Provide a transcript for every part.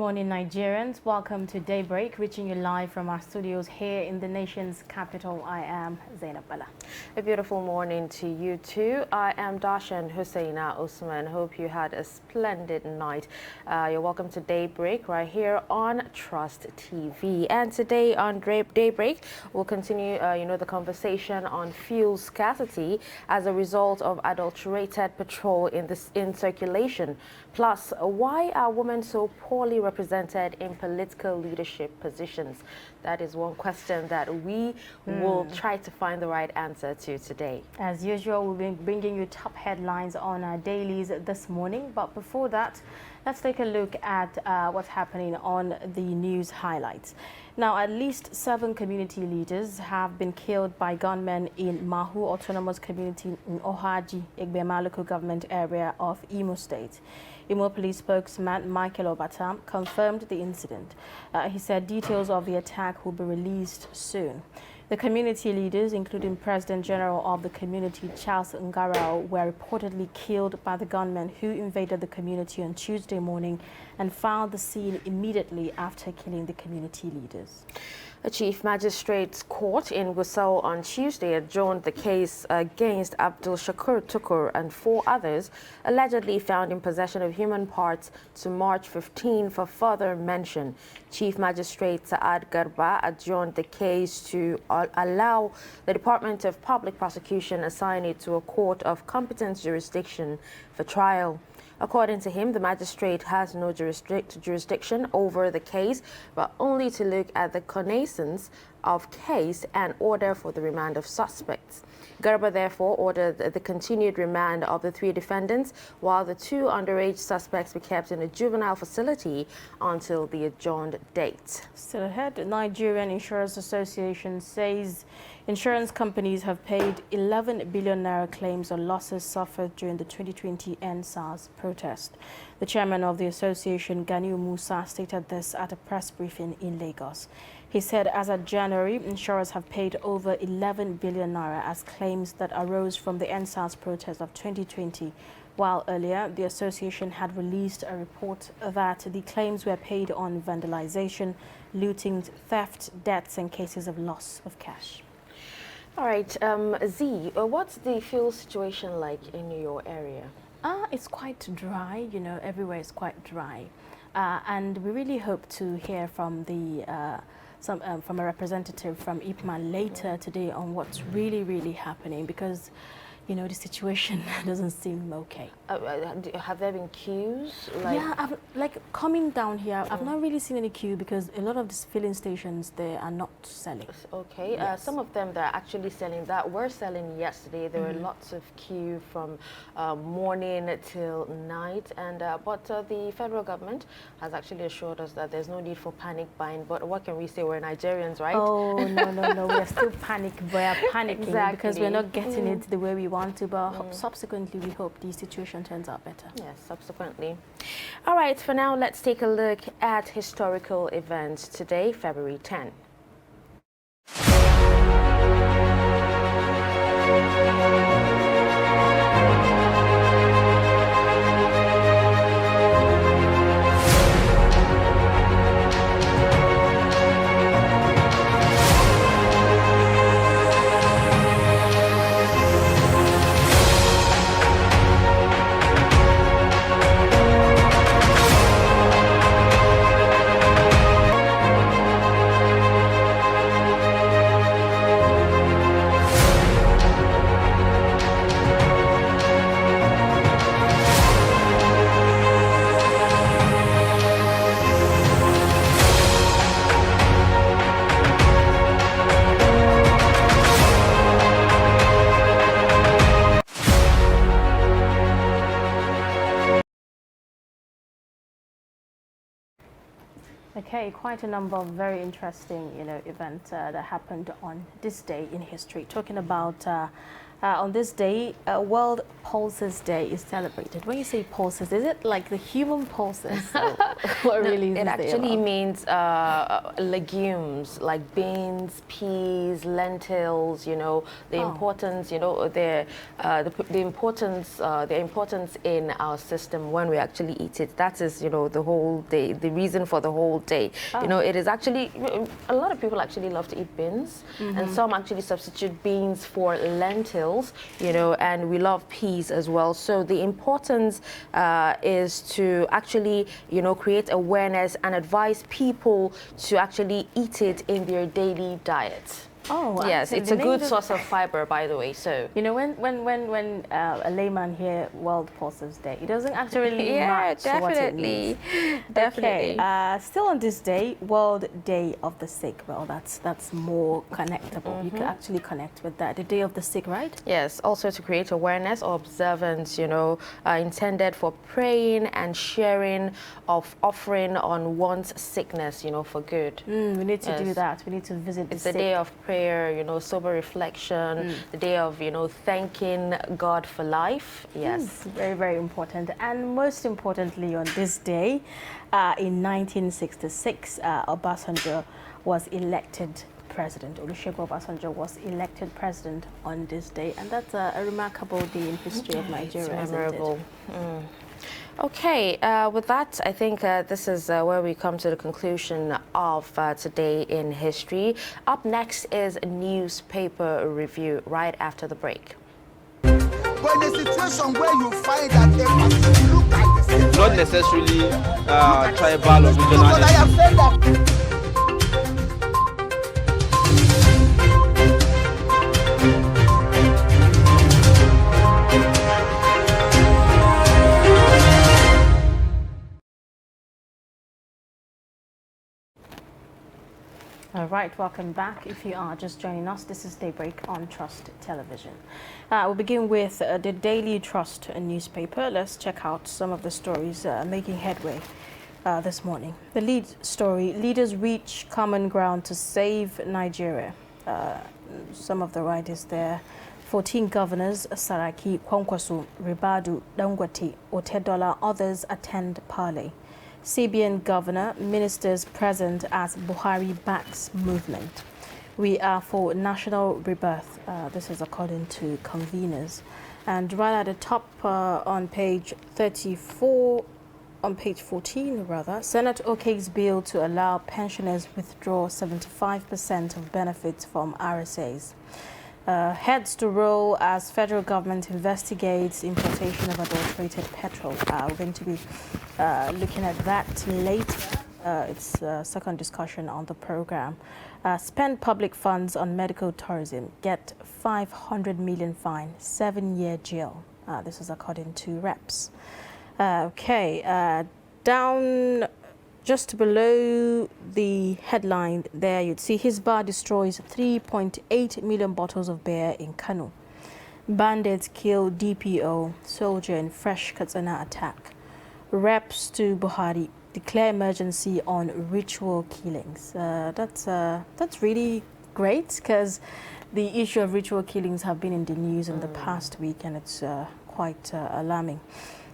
morning, Nigerians. Welcome to Daybreak, reaching you live from our studios here in the nation's capital. I am Zainab Bala. A beautiful morning to you too. I am Darshan Hussaina Usman. Hope you had a splendid night. You're welcome to Daybreak right here on Trust TV. And today on Daybreak, we'll continue, the conversation on fuel scarcity as a result of adulterated petrol in circulation. Plus, why are women so poorly represented in political leadership positions? That is one question that we will try to find the right answer to today. As usual, we'll be bringing you top headlines on our dailies this morning. But before that, let's take a look at what's happening on the news highlights. Now, at least 7 community leaders have been killed by gunmen in Mahu Autonomous Community in Ohaji, Egbema local government area of Imo State. Imo Police spokesman Michael Obata confirmed the incident. He said details of the attack will be released soon. The community leaders, including President General of the community Charles Ngarao, were reportedly killed by the gunmen who invaded the community on Tuesday morning and found the scene immediately after killing the community leaders. A chief magistrate's court in Gusau on Tuesday adjourned the case against Abdul Shakur Tukur and 4 others allegedly found in possession of human parts to March 15 for further mention. Chief Magistrate Saad Garba adjourned the case to allow the Department of Public Prosecution assign it to a court of competent jurisdiction for trial. According to him, the magistrate has no jurisdiction over the case, but only to look at the connaissance of case and order for the remand of suspects. Garba therefore ordered the continued remand of the 3 defendants, while the 2 underage suspects were kept in a juvenile facility until the adjourned date. Still ahead, the Nigerian Insurance Association says insurance companies have paid 11 billion naira claims on losses suffered during the 2020 EndSARS protest. The chairman of the association, Ganiu Musa, stated this at a press briefing in Lagos. He said as of January, insurers have paid over 11 billion naira as claims that arose from the EndSARS protest of 2020, while earlier the association had released a report that the claims were paid on vandalization, looting, theft, deaths, and cases of loss of cash. All right, Z, what's the fuel situation like in your area? It's quite dry, everywhere is quite dry. And we really hope to hear from from a representative from IPMAN later today on what's really happening, because the situation doesn't seem okay. Have there been queues? Yeah, coming down here, I've not really seen any queue because a lot of these filling stations, they are not selling. Okay, yes. Some of them that are actually selling that were selling yesterday. There were lots of queue from morning till night, and but the federal government has actually assured us that there's no need for panic buying. But what can we say? We're Nigerians, right? Oh, no, we're still we're panicking exactly. Because we're not getting it the way we want to, but subsequently we hope the situation turns out better. Yes, subsequently. All right, for now, let's take a look at historical events today, February 10. Okay, quite a number of very interesting, events that happened on this day in history. Talking about on this day, World Pulses Day is celebrated. When you say pulses, is it like the human pulses? What really is It this day actually about? means legumes like beans, peas, lentils. You know the Oh. importance. You know the importance in our system when we actually eat it. That is, you know, the whole day. The reason for the whole day. You know, it is actually a lot of people actually love to eat beans, and some actually substitute beans for lentils. You know, and we love peas as well. So the importance is to actually, you know, create awareness and advise people to actually eat it in their daily diet. Oh, Yes, actually, it's the a name good does- source of fiber, by the way. So You know, when a layman hear World Pulses Day, it doesn't actually match what it means. definitely. Okay, still on this day, World Day of the Sick. Well, that's more connectable. You can actually connect with that. The Day of the Sick, right? Yes, also to create awareness or observance, you know, intended for praying and sharing of offering on one's sickness, you know, for good. We need to do Yes. that. We need to visit It's the the sick. day of prayer, you know, sober reflection, the day of, you know, thanking God for life. Yes. Very, very important. And most importantly, on this day, in 1966, Obasanjo was elected president. Olusegun Obasanjo was elected president on this day. And that's a remarkable day in history of Nigeria, It's isn't it? memorable. Okay, with that, I think this is where we come to the conclusion of Today in History. Up next is a newspaper review right after the break. But in a situation where you find that a person look like the same, not necessarily tribal or regional. because I have said that. All right, welcome back. If you are just joining us, this is Daybreak on Trust Television. We'll begin with the Daily Trust newspaper. Let's check out some of the stories making headway this morning. The lead story, leaders reach common ground to save Nigeria. Some of the writers there, 14 governors, Saraki, Kwankwaso, Ribadu, Dangote, Otedola, others attend parley. CBN governor, ministers present as Buhari backs movement. We are for national rebirth. This is according to conveners. And right at the top on page 34, on page 14 rather, Senate okays bill to allow pensioners withdraw 75% of benefits from RSAs. Heads to roll as federal government investigates importation of adulterated petrol. We're going to be looking at that later. It's a second discussion on the program. Spend public funds on medical tourism, get 500 million fine, 7-year jail. This is according to reps. Down just below the headline there, you'd see Hisbah destroys 3.8 million bottles of beer in Kano. Bandits kill DPO, soldier in fresh Katsina attack. Reps to Buhari declare emergency on ritual killings. That's really great because the issue of ritual killings have been in the news in the past week, and it's quite alarming.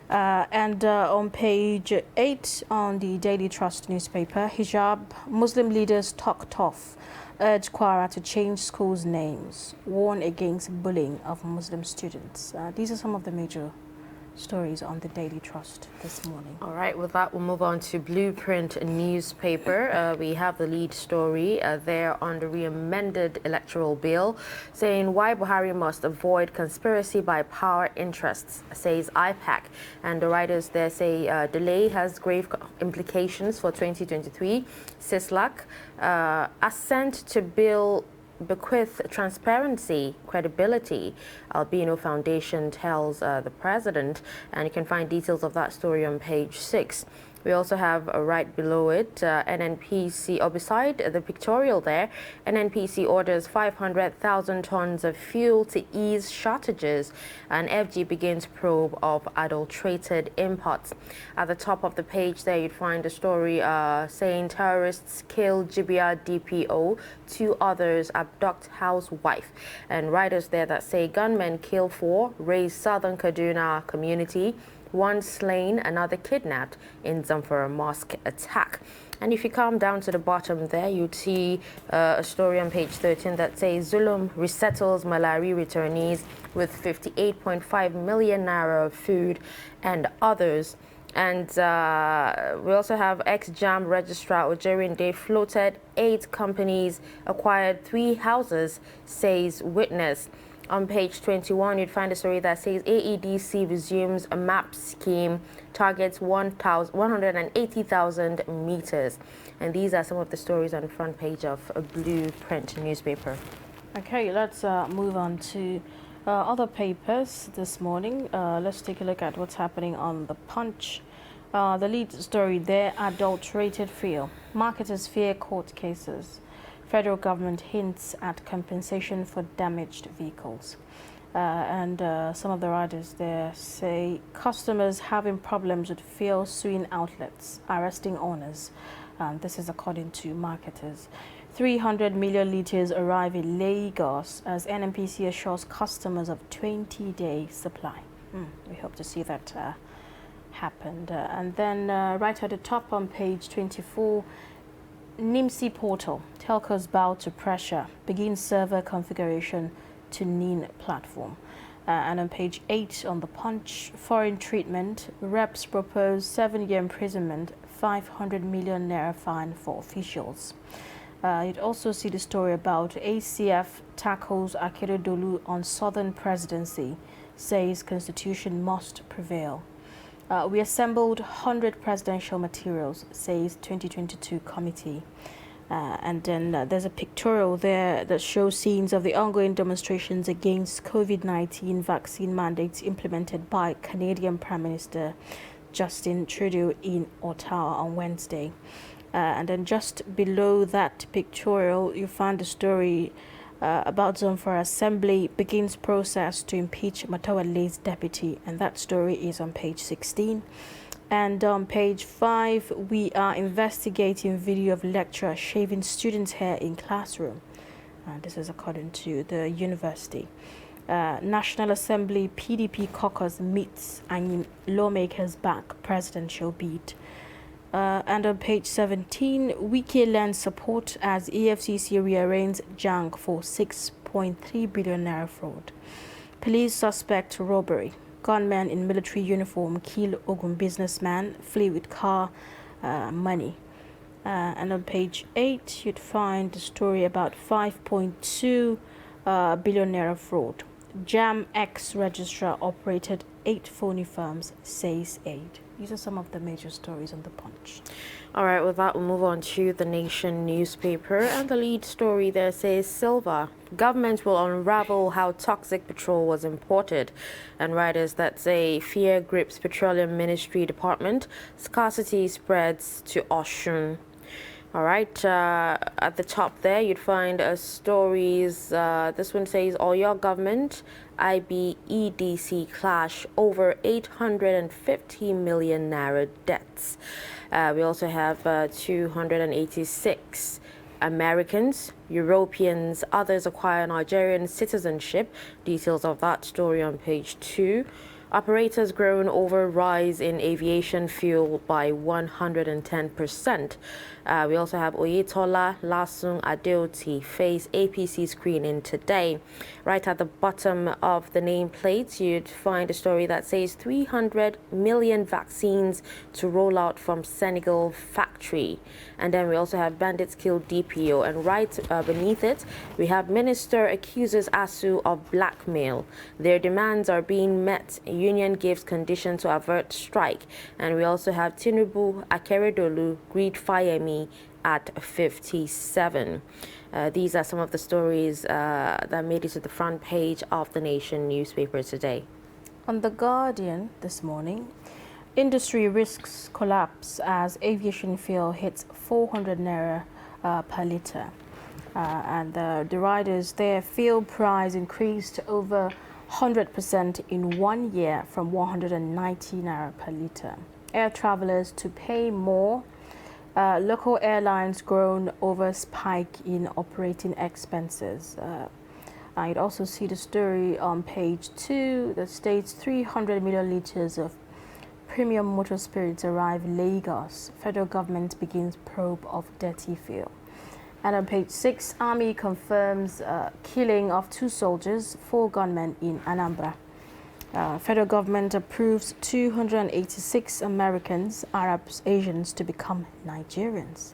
On page 8 on the Daily Trust newspaper, hijab, Muslim leaders talk tough, urge Kwara to change schools' names, warn against bullying of Muslim students. These are some of the major stories on the Daily Trust this morning. All right, with that, we'll move on to Blueprint newspaper. We have the lead story there on the re-amended electoral bill, saying why Buhari must avoid conspiracy by power interests, says IPAC. And the writers there say delay has grave implications for 2023. CISLAC, assent to bill bequeath transparency, credibility, Albino Foundation tells the president, and you can find details of that story on page 6. We also have right below it, NNPC, or beside the pictorial there, NNPC orders 500,000 tons of fuel to ease shortages, and FG begins probe of adulterated imports. At the top of the page there, you'd find a story saying terrorists kill Jibia DPO, 2 others abduct housewife, and writers there that say gunmen kill 4, raise Southern Kaduna community, one slain, another kidnapped in Zamfara mosque attack. And if you come down to the bottom there, you'd see a story on page 13 that says Zulum resettles Malari returnees with 58.5 million naira of food and others. And we also have ex-JAM registrar Ojerin Day floated 8 companies, acquired 3 houses, says witness. On page 21, you'd find a story that says AEDC resumes a MAP scheme, targets 180,000 meters. And these are some of the stories on the front page of a Blueprint newspaper. Okay, let's move on to other papers this morning. Let's take a look at what's happening on the Punch. The lead story there, adulterated fuel. Marketers fear court cases. Federal government hints at compensation for damaged vehicles. And some of the writers there say customers having problems with fuel suing outlets, arresting owners. This is according to marketers. 300 million litres arrive in Lagos as NNPC assures customers of 20-day supply. We hope to see that happen. And then right at the top on page 24, NIMC portal, telcos bow to pressure, begins server configuration to NIN platform. And on page 8 on the Punch, foreign treatment, reps propose 7-year imprisonment, 500 million naira fine for officials. You'd also see the story about ACF tackles Akeredolu on Southern presidency, says constitution must prevail. We assembled 100 presidential materials, says 2022 committee. And then there's a pictorial there that shows scenes of the ongoing demonstrations against COVID-19 vaccine mandates implemented by Canadian Prime Minister Justin Trudeau in Ottawa on Wednesday. And then just below that pictorial, you find a story about Zamfara Assembly begins process to impeach Matawale's deputy, and that story is on page 16. And on page 5, we are investigating video of lecturer shaving students' hair in classroom. This is according to the university. National Assembly PDP caucus meets and lawmakers back presidential bid. And on page 17, Wiki lends support as EFCC rearranges JANG for 6.3 billion naira fraud. Police suspect robbery. Gunmen in military uniform kill Ogun businessman, flee with car, money. And on page 8, you'd find the story about 5.2 billion naira fraud. JAM ex-registrar operated 8 phony firms, says aid. These are some of the major stories on the Punch. All right, with that, we'll move on to the Nation newspaper. And the lead story there says Silver. Government will unravel how toxic petrol was imported. And writers that say fear grips Petroleum Ministry Department. Scarcity spreads to Osun. All right, at the top there, you'd find stories. This one says, Oyo government, IBEDC clash over 850 million naira debts. We also have 286 Americans, Europeans, others acquire Nigerian citizenship. Details of that story on page 2. Operators groan over rise in aviation fuel by 110%. We also have Oyetola, Lasun, Adeoti face APC screening today. Right at the bottom of the nameplate, you'd find a story that says 300 million vaccines to roll out from Senegal factory. And then we also have bandits kill DPO. And right beneath it, we have minister accuses ASU of blackmail. Their demands are being met. Union gives condition to avert strike. And we also have Tinubu, Akeredolu, greet Fayemi at 57. These are some of the stories that made it to the front page of the Nation newspaper today. On The Guardian this morning, industry risks collapse as aviation fuel hits 400 naira per litre. And the riders there, fuel price increased over 100% in 1 year from 190 naira per litre. Air travelers to pay more. Local airlines groan over spike in operating expenses. I'd also see the story on page 2 that states 300 million litres of premium motor spirits arrive Lagos. Federal government begins probe of dirty fuel. And on page 6, Army confirms killing of 2 soldiers, 4 gunmen in Anambra. Federal government approves 286 Americans, Arabs, Asians to become Nigerians.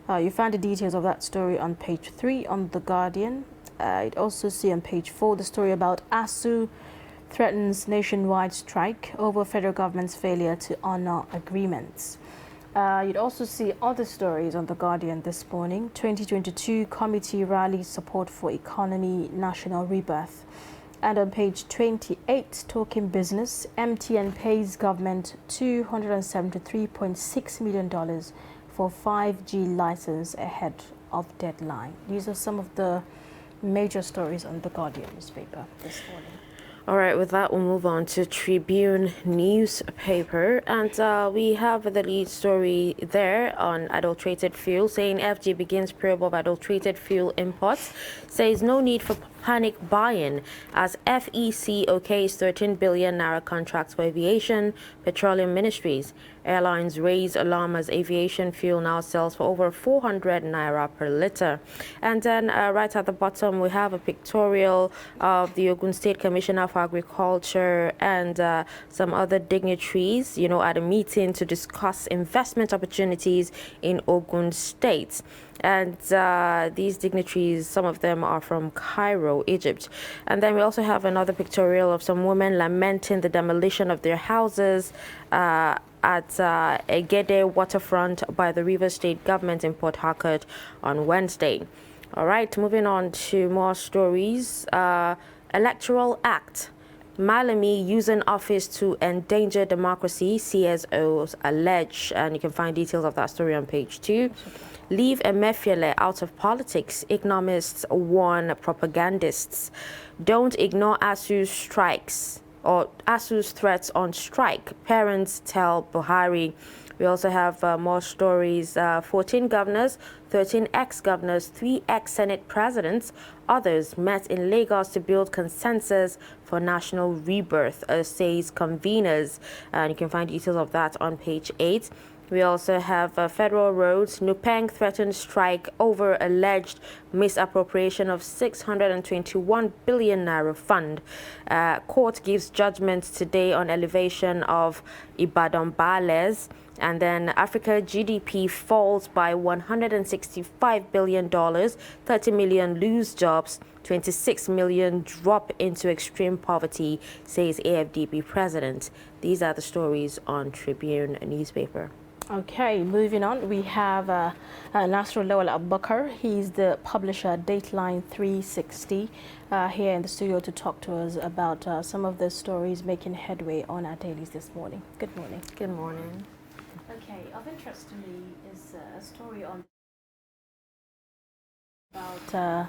You find the details of that story on page 3 on The Guardian. You'd also see on page 4 the story about ASU threatens nationwide strike over federal government's failure to honor agreements. You'd also see other stories on The Guardian this morning. 2022 committee rallies support for economy, national rebirth. And on page 28, talking business, MTN pays government $273.6 million for 5G license ahead of deadline. These are some of the major stories on The Guardian newspaper this morning. All right, with that, we'll move on to Tribune newspaper. And we have the lead story there on adulterated fuel, saying FG begins probe of adulterated fuel imports, says no need for panic buying as FEC okays 13 billion naira contracts for aviation, petroleum ministries. Airlines raise alarm as aviation fuel now sells for over 400 naira per litre. And then right at the bottom, we have a pictorial of the Ogun State Commissioner for Agriculture and some other dignitaries, at a meeting to discuss investment opportunities in Ogun State. And these dignitaries, some of them are from Cairo, Egypt. And then we also have another pictorial of some women lamenting the demolition of their houses at Egede waterfront by the Rivers State government in Port Harcourt on Wednesday. All right, moving on to more stories. Electoral Act. Malami using office to endanger democracy, CSOs allege. And you can find details of that story on page 2. Leave Emefiele out of politics, economists warn propagandists. Don't ignore ASU's strikes or ASU's threats on strike, parents tell Buhari. We also have more stories. 14 governors, 13 ex-governors, 3 ex-Senate presidents, others met in Lagos to build consensus for national rebirth, says conveners. And you can find details of that on page 8. We also have federal roads. Nupeng threatened strike over alleged misappropriation of 621 billion naira fund. Court gives judgment today on elevation of Ibadan Bales. And then Africa GDP falls by $165 billion, 30 million lose jobs, 26 million drop into extreme poverty, says AFDB president. These are the stories on Tribune newspaper. Okay, moving on, we have Nasrul Lawal Abubakar. He's the publisher Dateline 360 here in the studio to talk to us about some of the stories making headway on our dailies this morning. Good morning. Good morning. Okay, of interest to me is a story on about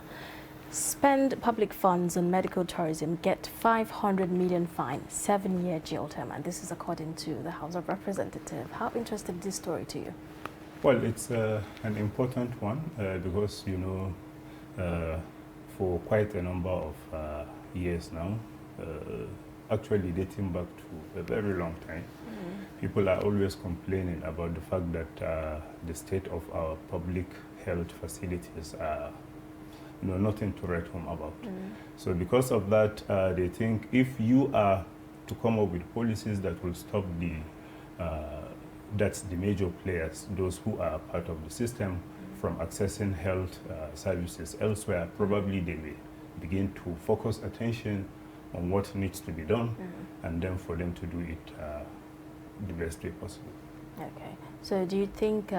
spend public funds on medical tourism, get 500 million fine, 7-year jail term, and this is according to the House of Representatives. How interesting is this story to you? Well, it's an important one because, for quite a number of years now, actually dating back to a very long time, people are always complaining about the fact that the state of our public health facilities are nothing to write home about. So because of that, they think if you are to come up with policies that will stop that's the major players, those who are part of the system, from accessing health services elsewhere, probably they may begin to focus attention on what needs to be done, and then for them to do it the best way possible. Okay. So do you think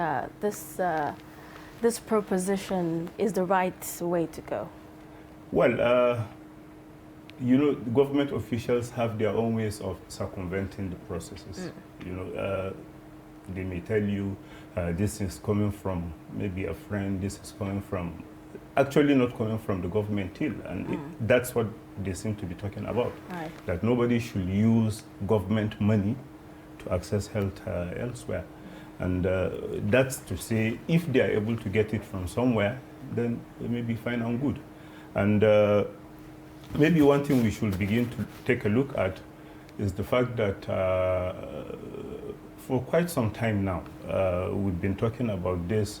this proposition is the right way to go? Well, government officials have their own ways of circumventing the processes. They may tell you this is coming from maybe a friend, this is coming from, actually not coming from the government till, and that's what they seem to be talking about. Right. That nobody should use government money to access health elsewhere. And that's to say, if they are able to get it from somewhere, then it may be fine and good. And maybe one thing we should begin to take a look at is the fact that for quite some time now, we've been talking about this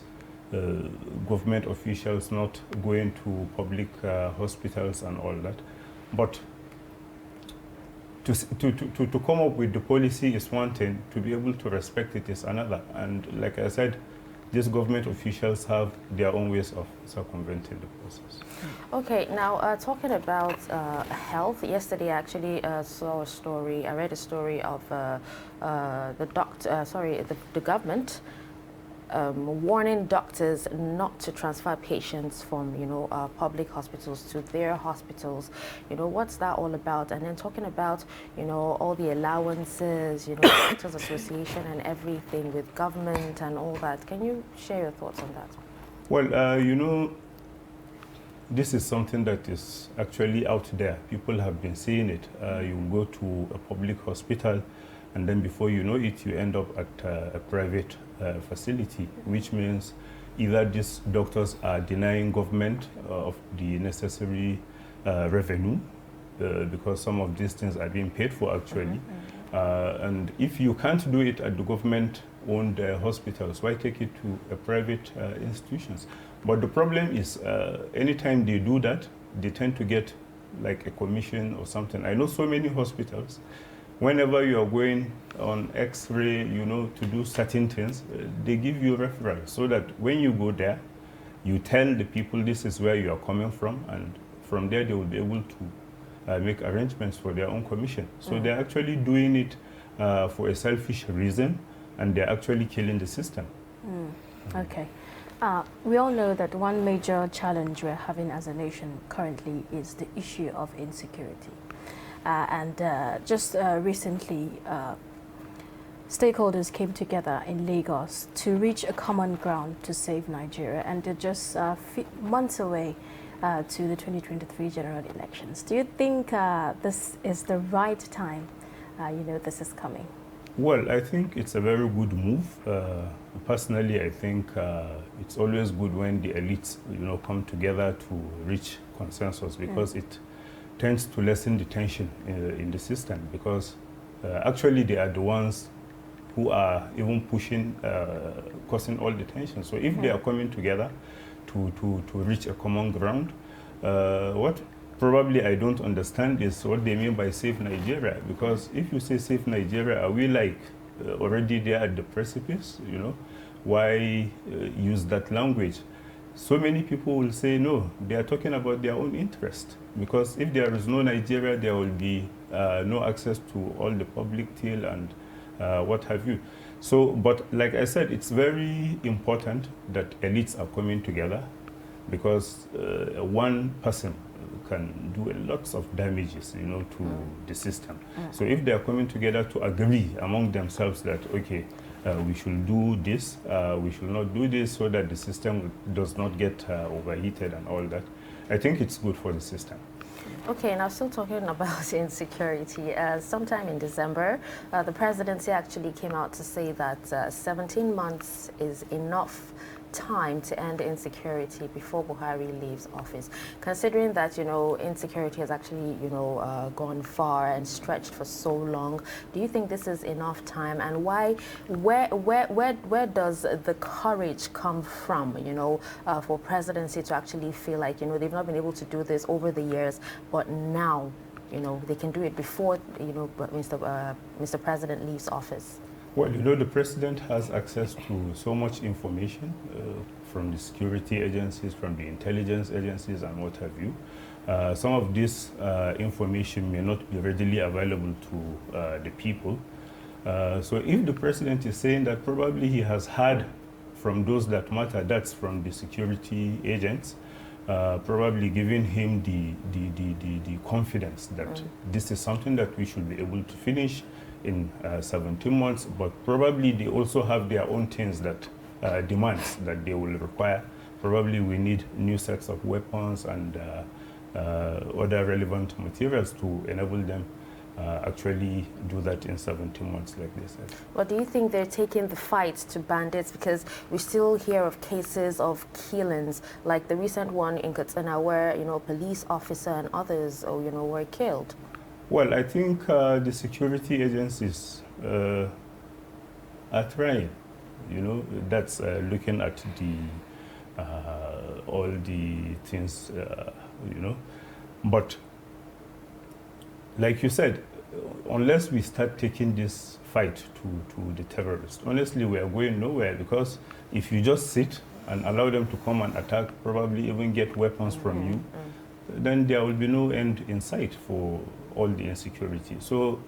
government officials not going to public hospitals and all that. But to come up with the policy is one thing, to be able to respect it is another. And like I said, these government officials have their own ways of circumventing the process. Okay, now talking about health, yesterday I actually saw a story, I read a story of the government warning doctors not to transfer patients from, public hospitals to their hospitals. What's that all about? And then talking about, all the allowances, Doctors Association and everything with government and all that. Can you share your thoughts on that? Well, this is something that is actually out there. People have been seeing it. You go to a public hospital, and then before you know it, you end up at a private facility, which means either these doctors are denying government of the necessary revenue, because some of these things are being paid for actually. And if you can't do it at the government-owned hospitals, why take it to a private institutions? But the problem is, anytime they do that, they tend to get like a commission or something. I know so many hospitals, whenever you are going on X-ray, to do certain things, they give you referrals so that when you go there, you tell the people this is where you are coming from, and from there they will be able to make arrangements for their own commission. So they're actually doing it for a selfish reason, and they're actually killing the system. Okay. We all know that one major challenge we're having as a nation currently is the issue of insecurity. Just recently, stakeholders came together in Lagos to reach a common ground to save Nigeria, and they're just months away to the 2023 general elections. Do you think this is the right time, this is coming? Well, I think it's a very good move. Personally, I think it's always good when the elites, come together to reach consensus, because it tends to lessen the tension in the system, because actually they are the ones who are even pushing, causing all the tension. So if they are coming together to reach a common ground, what probably I don't understand is what they mean by save Nigeria, because if you say save Nigeria, are we like already there at the precipice? Why use that language? So many people will say no, they are talking about their own interest, because if there is no Nigeria, there will be no access to all the public till and what have you. So, but like I said, it's very important that elites are coming together, because one person can do lots of damages, to the system. So if they are coming together to agree among themselves that, okay, we should do this, we should not do this, so that the system does not get overheated and all that, I think it's good for the system. Okay, now still talking about insecurity. Sometime in December, the presidency actually came out to say that 17 months is enough time to end insecurity before Buhari leaves office. Considering that, insecurity has actually, gone far and stretched for so long, do you think this is enough time? And where does the courage come from, for presidency to actually feel like, they've not been able to do this over the years, but now, they can do it before, Mr. President leaves office? Well, the president has access to so much information from the security agencies, from the intelligence agencies, and what have you. Some of this information may not be readily available to the people. So if the president is saying that probably he has heard from those that matter, that's from the security agents, probably giving him the confidence that this is something that we should be able to finish in 17 months, but probably they also have their own things that demands that they will require. Probably we need new sets of weapons and other relevant materials to enable them actually do that in 17 months like they said. Well, do you think they're taking the fight to bandits? Because we still hear of cases of killings, like the recent one in Katsina where, police officer and others, were killed. Well, I think the security agencies are trying. You know, that's looking at the all the things. You know, but like you said, unless we start taking this fight to the terrorists, honestly, we are going nowhere, because if you just sit and allow them to come and attack, probably even get weapons from you, then there will be no end in sight for all the insecurity. So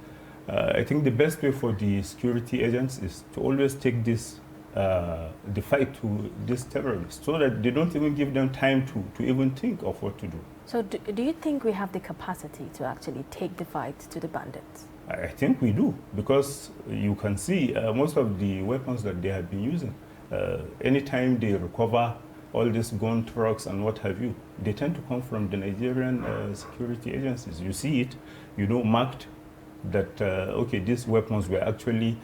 I think the best way for the security agents is to always take this, the fight to these terrorists, so that they don't even give them time to even think of what to do. So do you think we have the capacity to actually take the fight to the bandits? I think we do, because you can see most of the weapons that they have been using, anytime they recover all these gun trucks and what have you, they tend to come from the Nigerian security agencies. You see it, you know, marked that, okay, these weapons were actually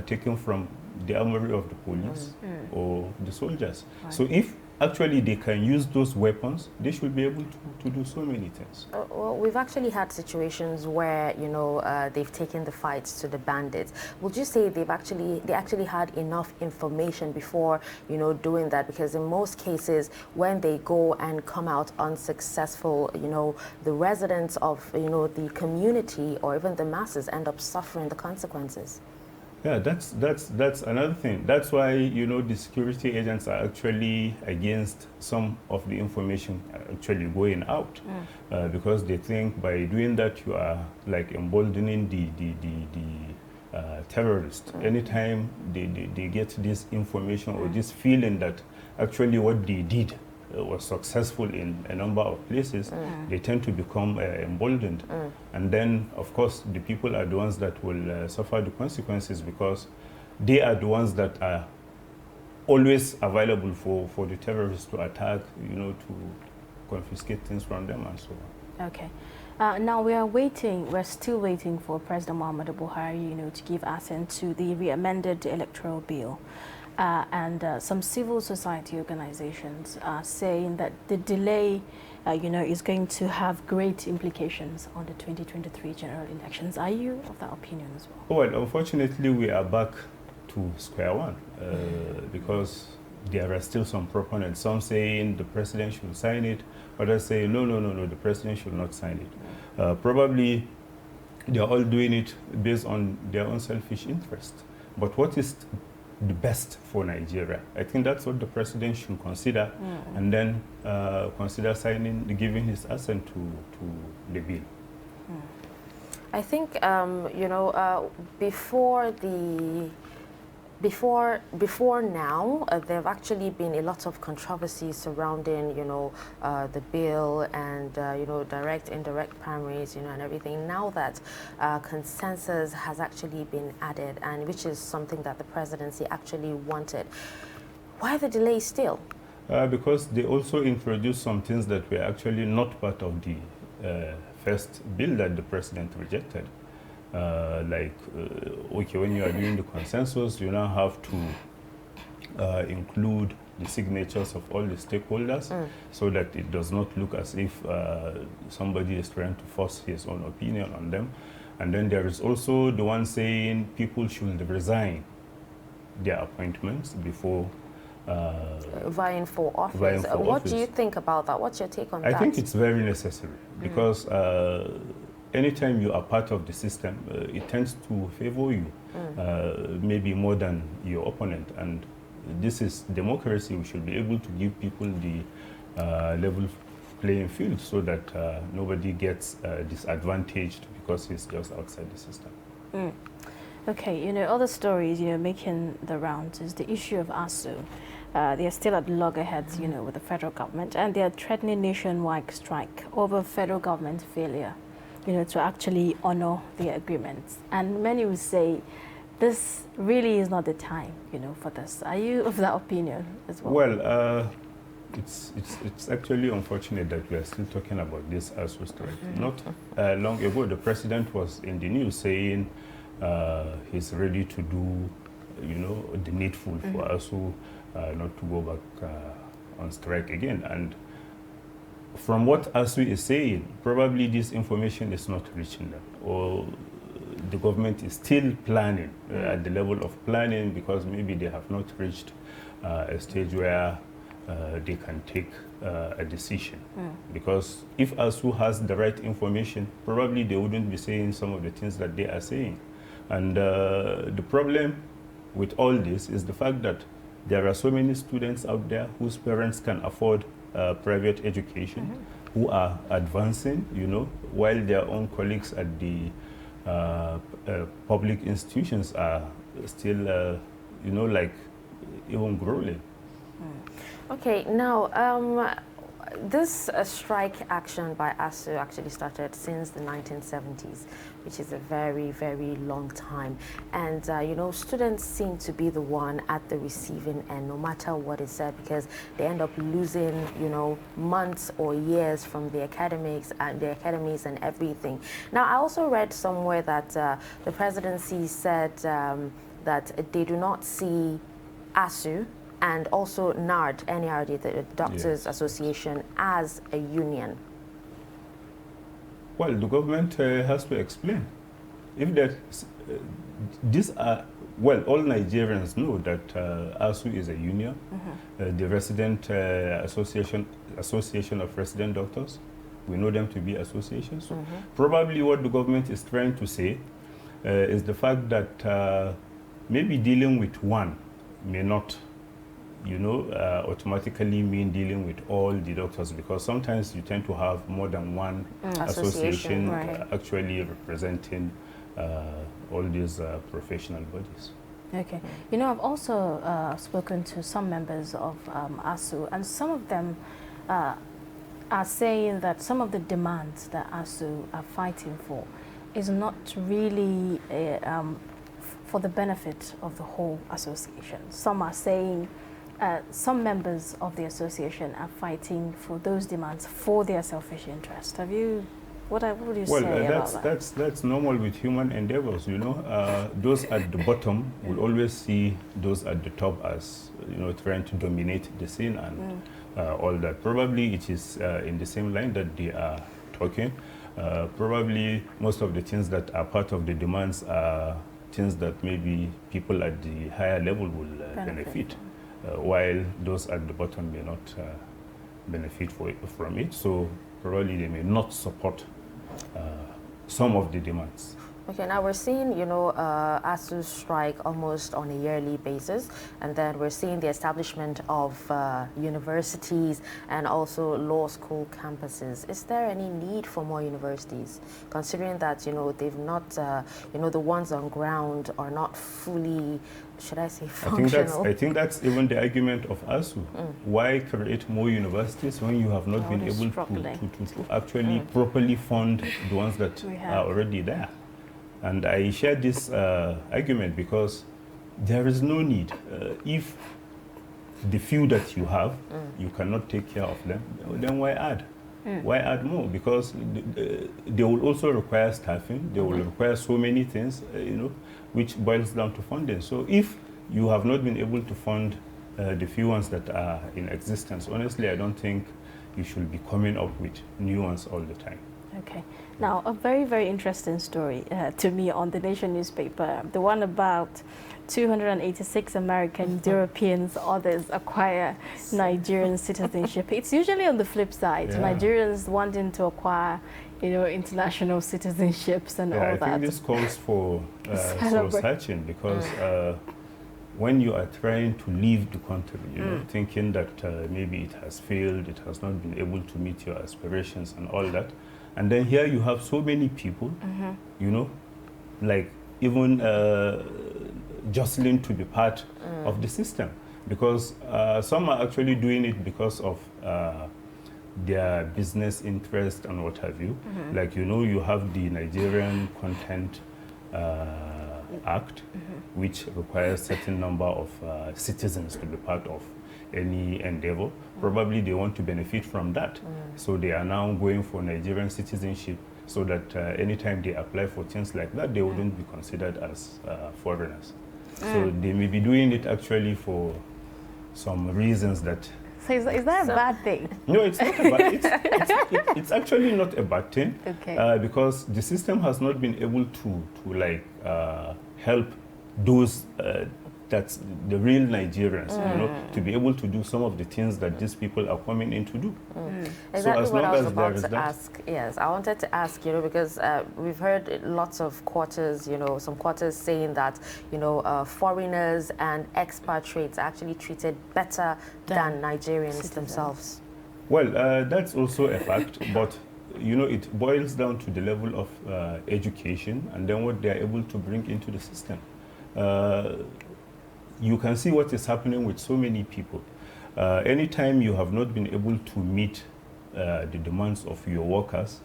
taken from the armory of the police or the soldiers. Right. So if actually they can use those weapons, they should be able to do so many things. Well, we've actually had situations where, you know, they've taken the fights to the bandits. Would you say they actually had enough information before, you know, doing that? Because in most cases, when they go and come out unsuccessful, you know, the residents of, you know, the community or even the masses end up suffering the consequences. Yeah, that's another thing. That's why, you know, the security agents are actually against some of the information actually going out, because they think by doing that you are like emboldening the terrorists. Anytime they get this information or this feeling that actually what they did was successful in a number of places, they tend to become emboldened. And then, of course, the people are the ones that will suffer the consequences, because they are the ones that are always available for the terrorists to attack, you know, to confiscate things from them and so on. Okay. Now we're still waiting for President Muhammadu Buhari, you know, to give assent to the re-amended electoral bill. And some civil society organizations are saying that the delay, you know, is going to have great implications on the 2023 general elections. Are you of that opinion as well? Well, unfortunately, we are back to square one, because there are still some proponents, some saying the president should sign it, others say, no, the president should not sign it. Probably they are all doing it based on their own selfish interest. But what is the best for Nigeria? I think that's what the president should consider, and then consider giving his assent to the bill. I think, you know, before now, there have actually been a lot of controversy surrounding, you know, the bill and, you know, direct, indirect primaries, you know, and everything. Now that consensus has actually been added, and which is something that the presidency actually wanted, why the delay still? Because they also introduced some things that were actually not part of the first bill that the president rejected. Okay, when you are doing the consensus, you now have to include the signatures of all the stakeholders, so that it does not look as if somebody is trying to force his own opinion on them. And then there is also the one saying people should resign their appointments before vying for office. What do you think about that? What's your take on that? I think it's very necessary, because anytime you are part of the system, it tends to favor you, maybe more than your opponent. And this is democracy. We should be able to give people the level playing field, so that nobody gets disadvantaged because he's just outside the system. Okay, you know, other stories, you know, making the rounds is the issue of ASU. They are still at loggerheads, you know, with the federal government, and they are threatening nationwide strike over federal government failure, you know, to actually honor the agreements. And many will say this really is not the time, you know, for this. Are you of that opinion as well? Well, it's actually unfortunate that we are still talking about this ASU strike. Not long ago, the president was in the news saying he's ready to do, you know, the needful for ASU not to go back on strike again. And from what ASU is saying, probably this information is not reaching them, or the government is still planning at the level of planning, because maybe they have not reached a stage where they can take a decision. Because if ASU has the right information, probably they wouldn't be saying some of the things that they are saying. And the problem with all this is the fact that there are so many students out there whose parents can afford private education, who are advancing, you know, while their own colleagues at the public institutions are still, you know, like even grueling. Okay, now this strike action by ASU actually started since the 1970s, which is a very, very long time. And, you know, students seem to be the one at the receiving end, no matter what is said, because they end up losing, you know, months or years from the academics and the academies and everything. Now, I also read somewhere that the presidency said that they do not see ASU and also NARD, NARD, the Doctors Association, as a union. Well, the government has to explain. If that, these are, well, all Nigerians know that ASU is a union, the Resident Association of Resident Doctors. We know them to be associations. So probably what the government is trying to say is the fact that maybe dealing with one may not, you know, automatically mean dealing with all the doctors, because sometimes you tend to have more than one association actually representing all these professional bodies. Okay. You know, I've also spoken to some members of ASU, and some of them are saying that some of the demands that ASU are fighting for is not really for the benefit of the whole association. Some are saying some members of the association are fighting for those demands for their selfish interest. Have you, what would you say about that? That's normal with human endeavors, you know. Those at the bottom will always see those at the top as, you know, trying to dominate the scene and all that. Probably it is in the same line that they are talking. Probably most of the things that are part of the demands are things that maybe people at the higher level will benefit. While those at the bottom may not benefit from it. So probably they may not support some of the demands. Okay, now we're seeing, you know, ASU strike almost on a yearly basis, and then we're seeing the establishment of universities and also law school campuses. Is there any need for more universities, considering that, you know, they've not, you know, the ones on ground are not fully, should I say, functional? I think that's even the argument of ASU. Why create more universities when you have not been able to actually properly fund the ones that are already there? And I share this argument because there is no need. If the few that you have, you cannot take care of them, then why add? Why add more? Because they will also require staffing. They will require so many things, you know, which boils down to funding. So if you have not been able to fund the few ones that are in existence, honestly, I don't think you should be coming up with new ones all the time. Okay. Now, a very, very interesting story to me on the Nation newspaper, the one about 286 American Europeans, others acquire Nigerian citizenship. It's usually on the flip side, Nigerians wanting to acquire, you know, international citizenships and all that. I think this calls for searching, because when you are trying to leave the country, you know, thinking that maybe it has failed, it has not been able to meet your aspirations and all that, and then here you have so many people, you know, like even jostling to be part of the system, because some are actually doing it because of their business interest and what have you. Like, you know, you have the Nigerian Content Act, which requires certain number of citizens to be part of any endeavor. Probably they want to benefit from that. So they are now going for Nigerian citizenship, so that anytime they apply for things like that, they wouldn't be considered as foreigners. So they may be doing it actually for some reasons that So is that a bad thing? No, it's not a bad. It's actually not a bad thing. Okay. Because the system has not been able to help those that's the real Nigerians, to be able to do some of the things that these people are coming in to do. Exactly So as what long I was as there about is to that, ask. Yes, I wanted to ask, because we've heard lots of quarters, some quarters saying that, foreigners and expatriates are actually treated better than Nigerians themselves. well, that's also a fact, but it boils down to the level of education and then what they are able to bring into the system. You can see what is happening with so many people. Anytime you have not been able to meet the demands of your workers,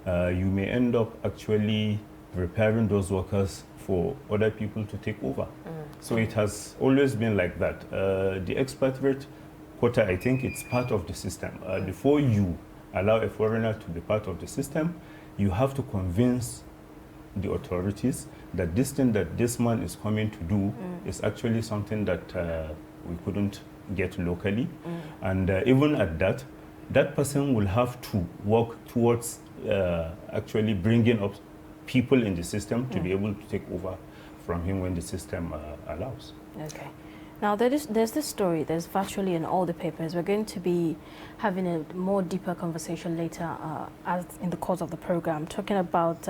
you may end up actually preparing those workers for other people to take over. So it has always been like that. The expatriate quota, I think it's part of the system. Before you allow a foreigner to be part of the system, you have to convince the authorities that this thing that this man is coming to do is actually something that we couldn't get locally. And even at that, that person will have to work towards actually bringing up people in the system to be able to take over from him when the system allows. Okay. Now, there's this story, there's virtually in all the papers. We're going to be having a more deeper conversation later as in the course of the program, talking about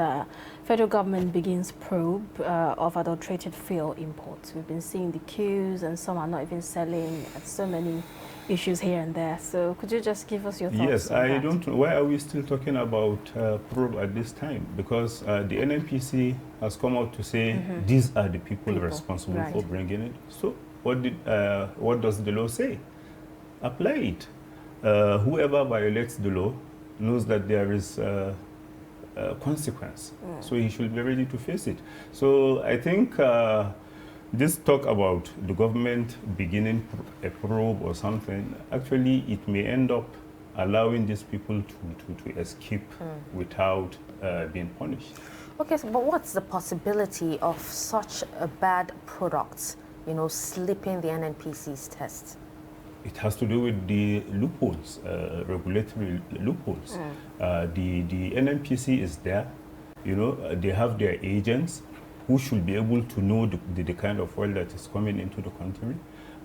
federal government begins probe of adulterated fuel imports. We've been seeing the queues and some are not even selling, so many issues here and there. So could you just give us your thoughts Yes, on I that? don't know. Why are we still talking about probe at this time? Because the NNPC has come out to say these are the people responsible for bringing it. So what does the law say? Apply it. Whoever violates the law knows that there is consequence. So he should be ready to face it. So I think this talk about the government beginning a probe or something, actually it may end up allowing these people to escape without being punished. Okay, so, but what's the possibility of such a bad product, slipping the NNPC's test? It has to do with the loopholes, regulatory loopholes. The NNPC is there, they have their agents who should be able to know the kind of oil that is coming into the country.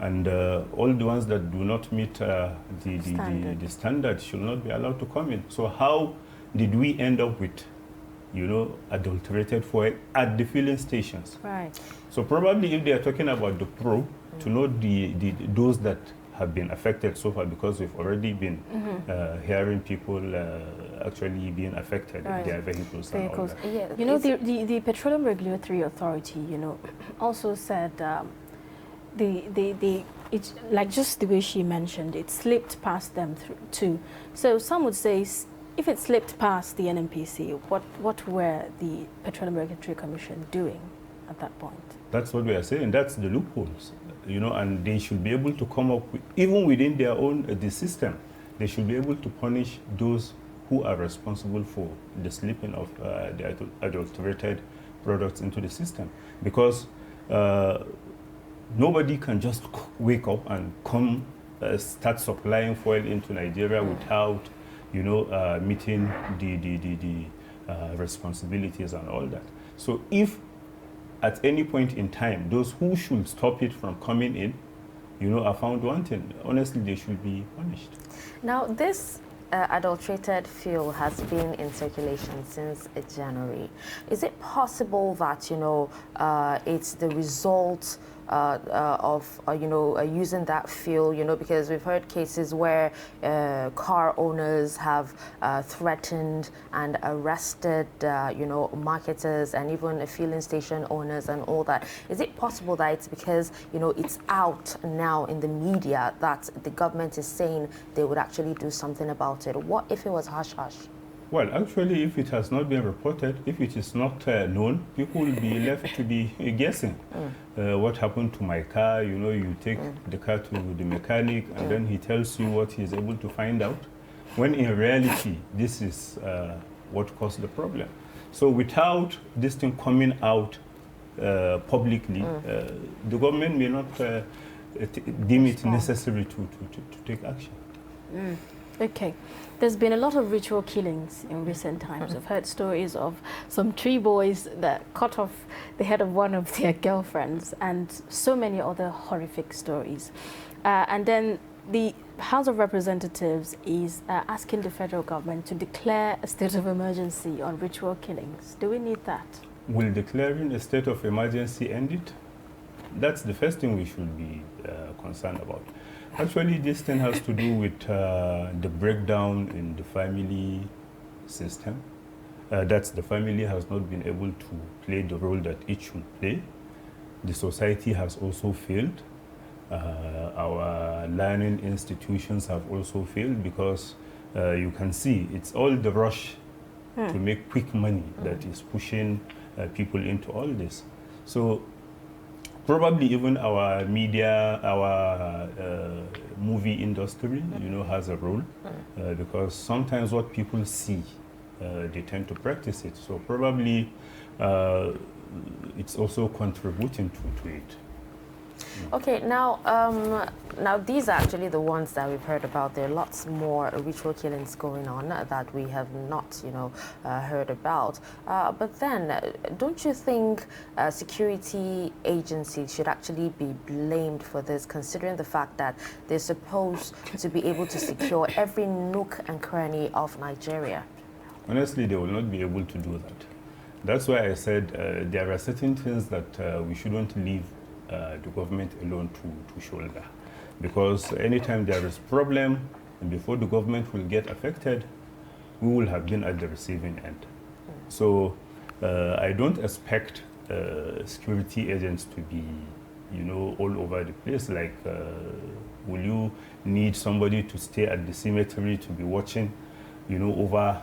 And all the ones that do not meet the standard should not be allowed to come in. So how did we end up with, adulterated fuel at the filling stations? Right. So probably if they are talking about the probe, to know those that have been affected so far, because we've already been hearing people actually being affected in their vehicles. And all that. Yeah, The Petroleum Regulatory Authority, also said it's like just the way she mentioned, it slipped past them too. So some would say, if it slipped past the NNPC, what were the Petroleum Regulatory Commission doing at that point? That's what we are saying. That's the loopholes, and they should be able to come up with, even within their own the system, they should be able to punish those who are responsible for the slipping of the adulterated products into the system, because nobody can just wake up and start supplying fuel into Nigeria without, meeting the responsibilities and all that. So if at any point in time, those who should stop it from coming in, are found wanting, honestly, they should be punished. Now, this adulterated fuel has been in circulation since January. Is it possible that, it's the result of using that fuel, because we've heard cases where car owners have threatened and arrested, marketers and even filling station owners and all that. Is it possible that it's because, it's out now in the media that the government is saying they would actually do something about it? What if it was hush-hush? Well, actually, if it has not been reported, if it is not known, people will be left to be guessing. What happened to my car? You take the car to the mechanic and then he tells you what he's able to find out, when in reality, this is what caused the problem. So without this thing coming out publicly, the government may not deem it necessary to take action. Okay. There's been a lot of ritual killings in recent times. I've heard stories of some tree boys that cut off the head of one of their girlfriends and so many other horrific stories. And then the House of Representatives is asking the federal government to declare a state of emergency on ritual killings. Do we need that? Will declaring a state of emergency end it? That's the first thing we should be concerned about. Actually, this thing has to do with the breakdown in the family system. That's the family has not been able to play the role that it should play. The society has also failed. Our learning institutions have also failed because you can see it's all the rush to make quick money that is pushing people into all this. So probably even our media, our movie industry, has a role because sometimes what people see, they tend to practice it. So probably it's also contributing to it. Okay, now these are actually the ones that we've heard about. There are lots more ritual killings going on that we have not, heard about. But then, don't you think security agencies should actually be blamed for this, considering the fact that they're supposed to be able to secure every nook and cranny of Nigeria? Honestly, they will not be able to do that. That's why I said there are certain things that we shouldn't leave the government alone to shoulder, because anytime there is problem and before the government will get affected, we will have been at the receiving end. So I don't expect security agents to be all over the place. Like will you need somebody to stay at the cemetery to be watching over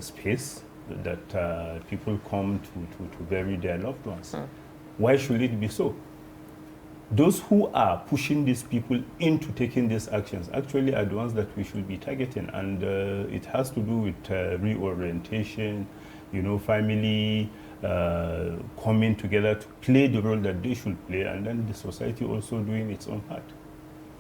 space that people come to bury their loved ones? Why should it be so? Those who are pushing these people into taking these actions actually are the ones that we should be targeting, and it has to do with reorientation, family coming together to play the role that they should play, and then the society also doing its own part.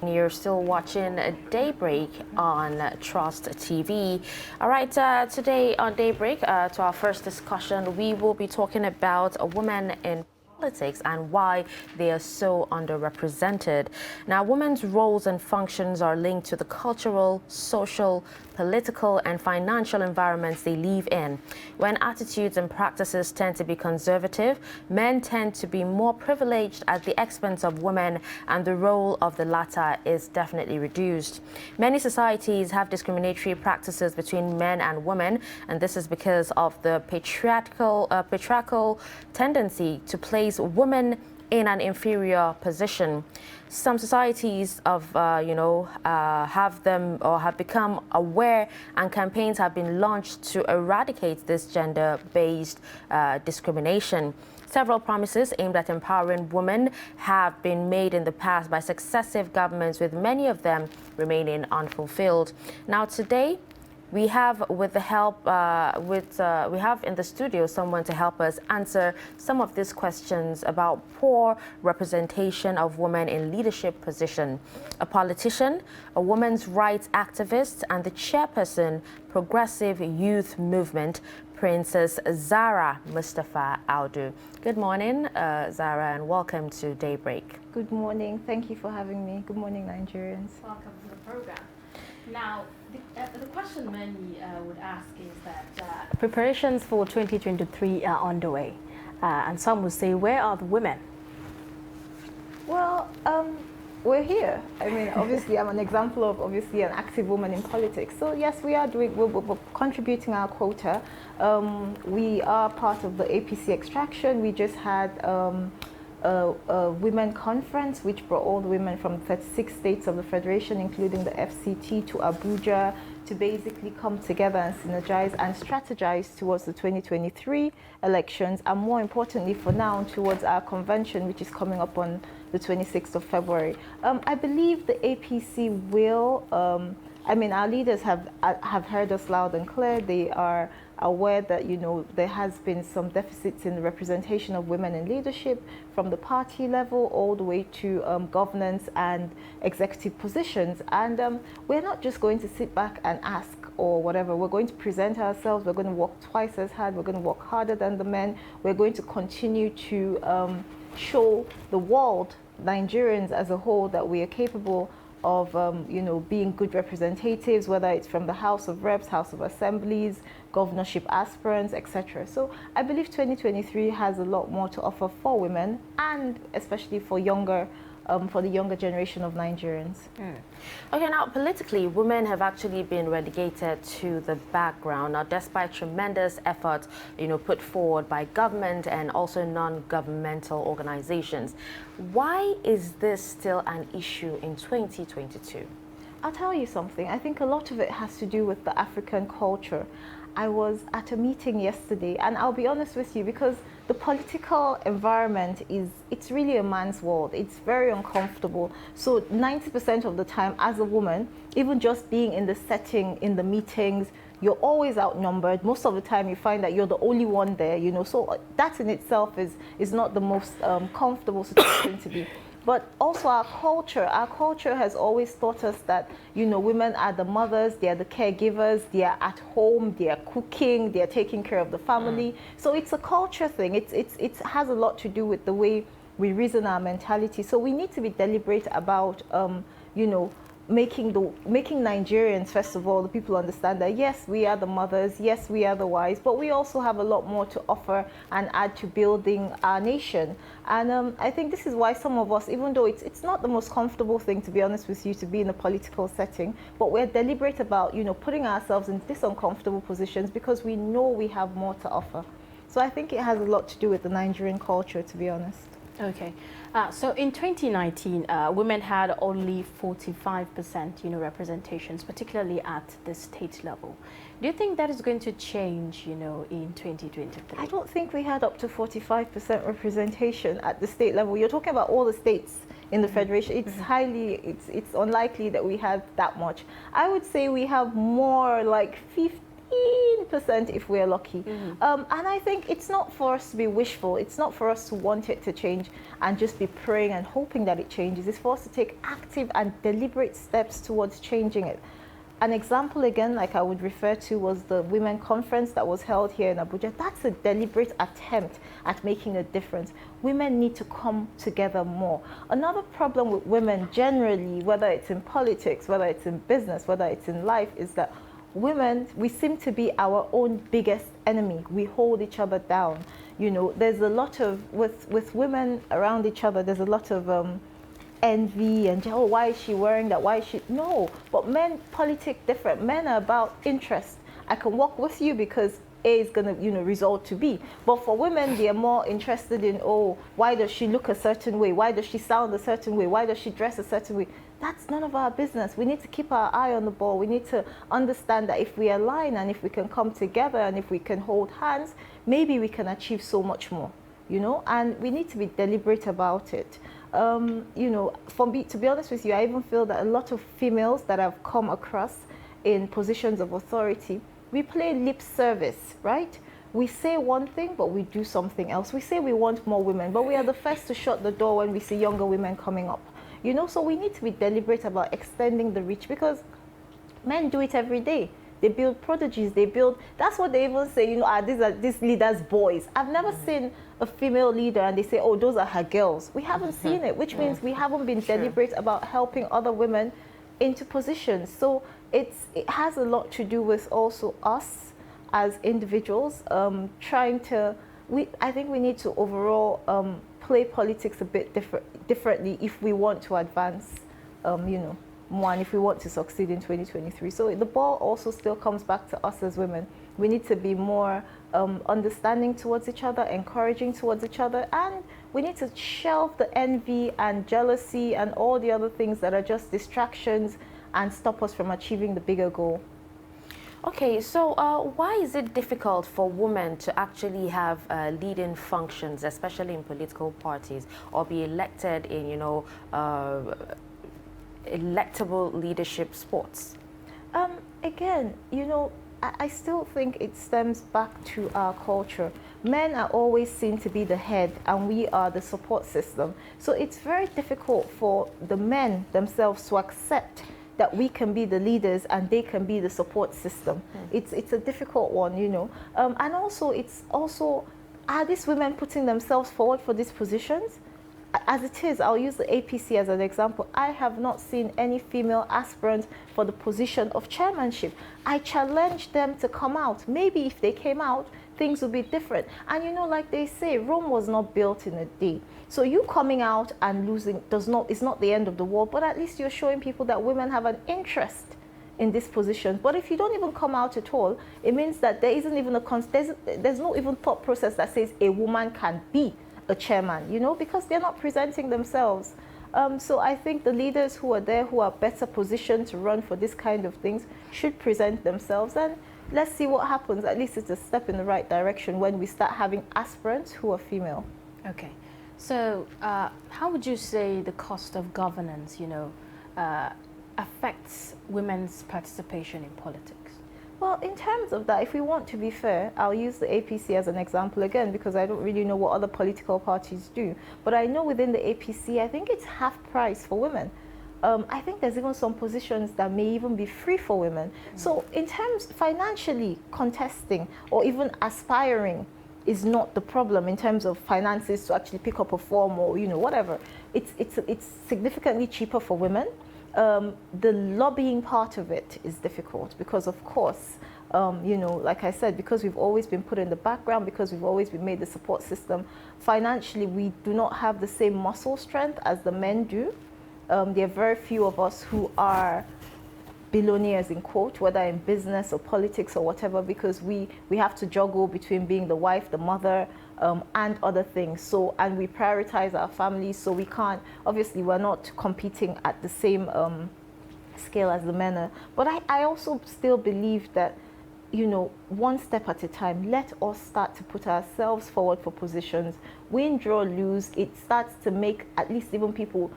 You're still watching Daybreak on Trust TV. All right, today on Daybreak, to our first discussion, we will be talking about a woman in politics and why they are so underrepresented. Now, women's roles and functions are linked to the cultural, social, political, and financial environments they live in. When attitudes and practices tend to be conservative, men tend to be more privileged at the expense of women, and the role of the latter is definitely reduced. Many societies have discriminatory practices between men and women, and this is because of the patriarchal tendency to place women in an inferior position. Some societies have them or have become aware, and campaigns have been launched to eradicate this gender-based discrimination. Several promises aimed at empowering women have been made in the past by successive governments, with many of them remaining unfulfilled. Now, today, we have, with the help, we have in the studio someone to help us answer some of these questions about poor representation of women in leadership position. A politician, a women's rights activist, and the chairperson, Progressive Youth Movement, Princess Zara Mustafa Audu. Good morning, Zara, and welcome to Daybreak. Good morning. Thank you for having me. Good morning, Nigerians. Welcome to the program. Now, the question many would ask is that preparations for 2023 are underway, and some would say, where are the women? Well, we're here. I mean, obviously, I'm an example of an active woman in politics. So yes, we are we're contributing our quota. We are part of the APC extraction. We just had a women conference which brought all the women from 36 states of the Federation, including the FCT, to Abuja to basically come together and synergize and strategize towards the 2023 elections, and more importantly for now, towards our convention, which is coming up on the 26th of February. I believe the APC will, our leaders have heard us loud and clear. They are aware that, you know, there has been some deficits in the representation of women in leadership from the party level all the way to governance and executive positions. And we're not just going to sit back and ask or whatever. We're going to present ourselves. We're going to work twice as hard. We're going to work harder than the men. We're going to continue to show the world, Nigerians as a whole, that we are capable of, you know, being good representatives, whether it's from the House of Reps, House of Assemblies, governorship aspirants, etc. So I believe 2023 has a lot more to offer for women, and especially for the younger generation of Nigerians. Okay, now politically, women have actually been relegated to the background. Now, despite tremendous efforts, you know, put forward by government and also non-governmental organizations, why is this still an issue in 2022? I'll tell you something. I think a lot of it has to do with the African culture. I was at a meeting yesterday, and I'll be honest with you, because the political environment it's really a man's world. It's very uncomfortable. So 90% of the time as a woman, even just being in the setting, in the meetings, you're always outnumbered. Most of the time you find that you're the only one there, you know, so that in itself is not the most comfortable situation to be. But also our culture has always taught us that, you know, women are the mothers, they are the caregivers, they are at home, they are cooking, they are taking care of the family. So it's a culture thing. It has a lot to do with the way we reason our mentality. So we need to be deliberate about, you know, making Nigerians, first of all, the people understand that yes, we are the mothers, yes, we are the wives, but we also have a lot more to offer and add to building our nation. And I think this is why some of us, even though it's not the most comfortable thing, to be honest with you, to be in a political setting, but we're deliberate about, you know, putting ourselves in these uncomfortable positions because we know we have more to offer. So I think it has a lot to do with the Nigerian culture, to be honest. Okay, so in 2019, women had only 45%, you know, representations, particularly at the state level. Do you think that is going to change, you know, in 2023? I don't think we had up to 45% representation at the state level. You're talking about all the states in the federation. It's it's unlikely that we had that much. I would say we have more like 15% if we're lucky. And I think it's not for us to be wishful. It's not for us to want it to change and just be praying and hoping that it changes. It's for us to take active and deliberate steps towards changing it. An example, again, like I would refer to, was the Women Conference that was held here in Abuja. That's a deliberate attempt at making a difference. Women need to come together more. Another problem with women generally, whether it's in politics, whether it's in business, whether it's in life, is that women, we seem to be our own biggest enemy. We hold each other down. You know, there's a lot of, with women around each other, there's a lot of envy and, oh, why is she wearing that? Why is she? No, but men politic different. Men are about interest. I can walk with you because A is going to, you know, result to B. But for women, they are more interested in, oh, why does she look a certain way? Why does she sound a certain way? Why does she dress a certain way? That's none of our business. We need to keep our eye on the ball. We need to understand that if we align and if we can come together and if we can hold hands, maybe we can achieve so much more, you know, and we need to be deliberate about it. You know, for me, to be honest with you, I even feel that a lot of females that I've come across in positions of authority, we play lip service, right? We say one thing, but we do something else. We say we want more women, but we are the first to shut the door when we see younger women coming up. You know, so we need to be deliberate about extending the reach because men do it every day. They build prodigies, they build, that's what they even say, you know, these leaders' boys. I've never seen a female leader and they say, oh, those are her girls. We haven't seen it, which means we haven't been deliberate about helping other women into positions. So it has a lot to do with also us as individuals trying to, I think we need to overall play politics a bit differently if we want to advance, you know, more, and if we want to succeed in 2023. So the ball also still comes back to us as women. We need to be more understanding towards each other, encouraging towards each other, and we need to shelve the envy and jealousy and all the other things that are just distractions and stop us from achieving the bigger goal. Okay, so why is it difficult for women to actually have leading functions, especially in political parties, or be elected in, you know, electable leadership spots? Again, you know, I still think it stems back to our culture. Men are always seen to be the head and we are the support system. So it's very difficult for the men themselves to accept that we can be the leaders and they can be the support system. It's a difficult one, you know. And also, are these women putting themselves forward for these positions? As it is, I'll use the APC as an example. I have not seen any female aspirants for the position of chairmanship. I challenge them to come out. Maybe if they came out, things would be different. And you know, like they say, Rome was not built in a day. So you coming out and losing is not the end of the world, but at least you're showing people that women have an interest in this position. But if you don't even come out at all, it means that there isn't even there's no even thought process that says a woman can be a chairman, you know, because they're not presenting themselves. So I think the leaders who are there, who are better positioned to run for this kind of things, should present themselves, and let's see what happens. At least it's a step in the right direction when we start having aspirants who are female. Okay, so how would you say the cost of governance, you know, affects women's participation in politics? Well, in terms of that, if we want to be fair, I'll use the APC as an example again, because I don't really know what other political parties do. But I know within the APC, I think it's half price for women. I think there's even some positions that may even be free for women. So in terms financially contesting or even aspiring is not the problem in terms of finances to actually pick up a form or, you know, whatever. It's significantly cheaper for women. The lobbying part of it is difficult because, of course, you know, like I said, because we've always been put in the background, because we've always been made the support system, financially we do not have the same muscle strength as the men do. There are very few of us who are billionaires, in quote, whether in business or politics or whatever, because we have to juggle between being the wife, the mother, and other things. So, and we prioritize our families, so we can't, obviously we're not competing at the same scale as the men are. But I also still believe that, you know, one step at a time, let us start to put ourselves forward for positions. Win, draw, lose, it starts to make at least even people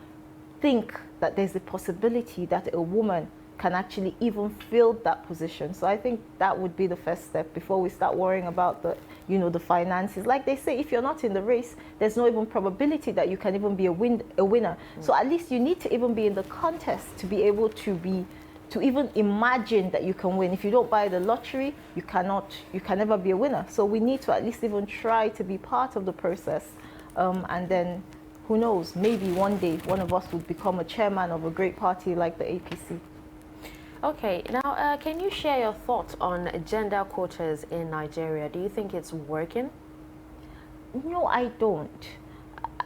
think that there's a possibility that a woman can actually even fill that position. So I think that would be the first step before we start worrying about the, you know, the finances. Like they say, if you're not in the race, there's no even probability that you can even be a winner. So at least you need to even be in the contest to be able to even imagine that you can win. If you don't buy the lottery, you can never be a winner. So we need to at least even try to be part of the process, and then who knows, maybe one day one of us would become a chairman of a great party like the APC. Okay, now can you share your thoughts on gender quotas in Nigeria? Do you think it's working? No, I don't.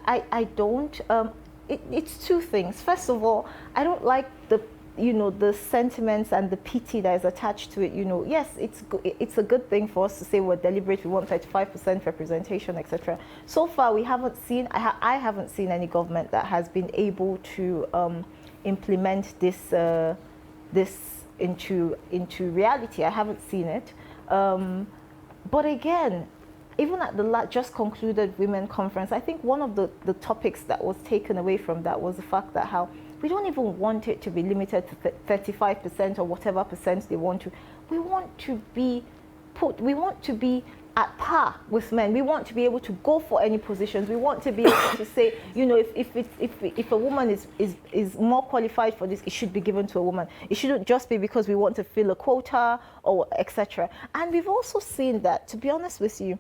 I don't. It's two things. First of all, I don't like the, you know, the sentiments and the pity that is attached to it. You know, yes, it's a good thing for us to say we're deliberate, we want 35% representation, etc. So far, we haven't seen. I haven't seen any government that has been able to implement this into reality. I haven't seen it. But again, even at the just concluded women conference, I think one of the topics that was taken away from that was the fact that how we don't even want it to be limited to 35% or whatever percent they want to. We want to be at par with men. We want to be able to go for any positions. We want to be able to say, you know, if a woman is more qualified for this, it should be given to a woman. It shouldn't just be because we want to fill a quota or etc. And we've also seen that, to be honest with you,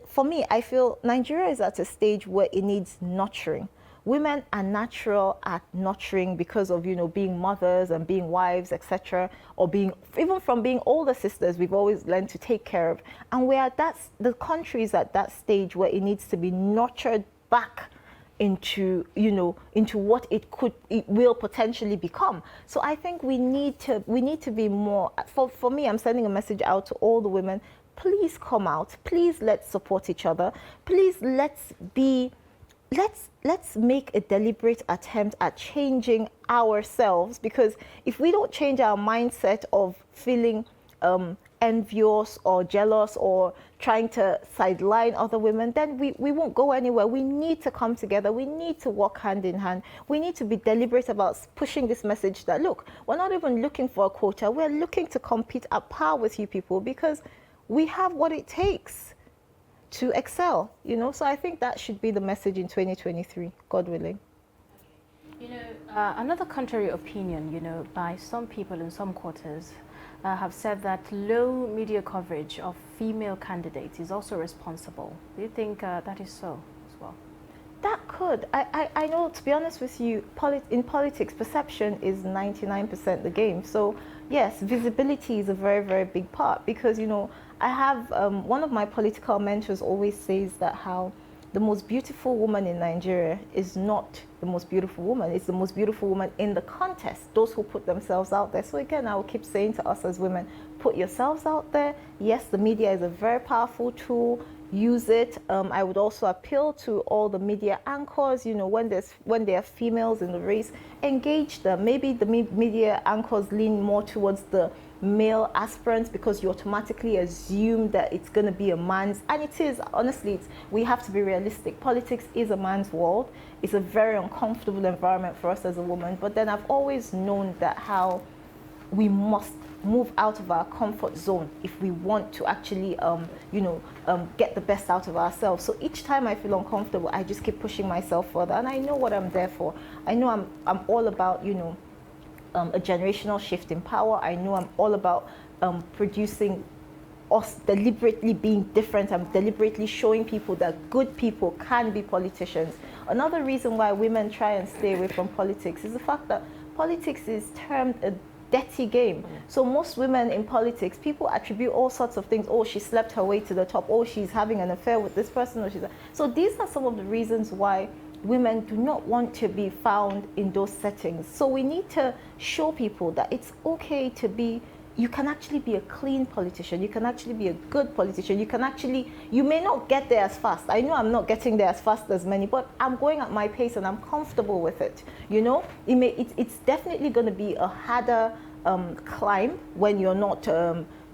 for me, I feel Nigeria is at a stage where it needs nurturing. Women are natural at nurturing because of, you know, being mothers and being wives, etc., or even from being older sisters, we've always learned to take care of. And the country is at that stage where it needs to be nurtured back into, you know, into what it will potentially become. So I think we need to be more. For me, I'm sending a message out to all the women. Please come out. Please let's support each other. Please let's make a deliberate attempt at changing ourselves, because if we don't change our mindset of feeling envious or jealous or trying to sideline other women, then we won't go anywhere. We need to come together. We need to work hand in hand. We need to be deliberate about pushing this message that, look, we're not even looking for a quota. We're looking to compete at par with you people because we have what it takes to excel, you know. So I think that should be the message in 2023, God willing. You know, another contrary opinion, you know, by some people in some quarters have said that low media coverage of female candidates is also responsible. Do you think that is so as well? That could. I know, to be honest with you, in politics, perception is 99% the game. So yes, visibility is a very, very big part because, you know, I have one of my political mentors always says that how the most beautiful woman in Nigeria is not the most beautiful woman. It's the most beautiful woman in the contest, those who put themselves out there. So again, I will keep saying to us as women, put yourselves out there. Yes, the media is a very powerful tool. Use it. I would also appeal to all the media anchors, you know, when there are females in the race, engage them. Maybe the media anchors lean more towards the male aspirants because you automatically assume that it's going to be a man's, and it is. Honestly, we have to be realistic. Politics is a man's world. It's a very uncomfortable environment for us as a woman, but then I've always known that how we must move out of our comfort zone if we want to actually get the best out of ourselves. So each time I feel uncomfortable, I just keep pushing myself further, and I know what I'm there for. I know I'm all about, you know, a generational shift in power. I know I'm all about producing us deliberately being different. I'm deliberately showing people that good people can be politicians. Another reason why women try and stay away from politics is the fact that politics is termed a dirty game. So most women in politics, people attribute all sorts of things. Oh, she slept her way to the top. Oh, she's having an affair with this person. So these are some of the reasons why women do not want to be found in those settings. So we need to show people that it's okay to be, you can actually be a clean politician. You can actually be a good politician. You may not get there as fast. I know I'm not getting there as fast as many, but I'm going at my pace and I'm comfortable with it. You know, it's definitely going to be a harder climb when you're not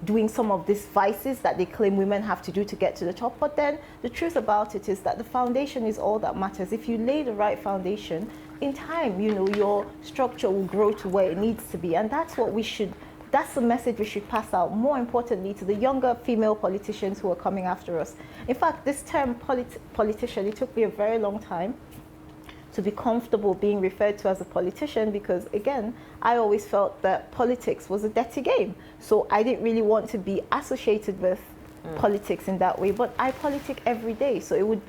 doing some of these vices that they claim women have to do to get to the top. But then the truth about it is that the foundation is all that matters. If you lay the right foundation, in time, you know, your structure will grow to where it needs to be. And that's the message we should pass out, more importantly, to the younger female politicians who are coming after us. In fact, this term politician, it took me a very long time to be comfortable being referred to as a politician because, again, I always felt that politics was a dirty game. So I didn't really want to be associated with politics in that way. But I politic every day, so it would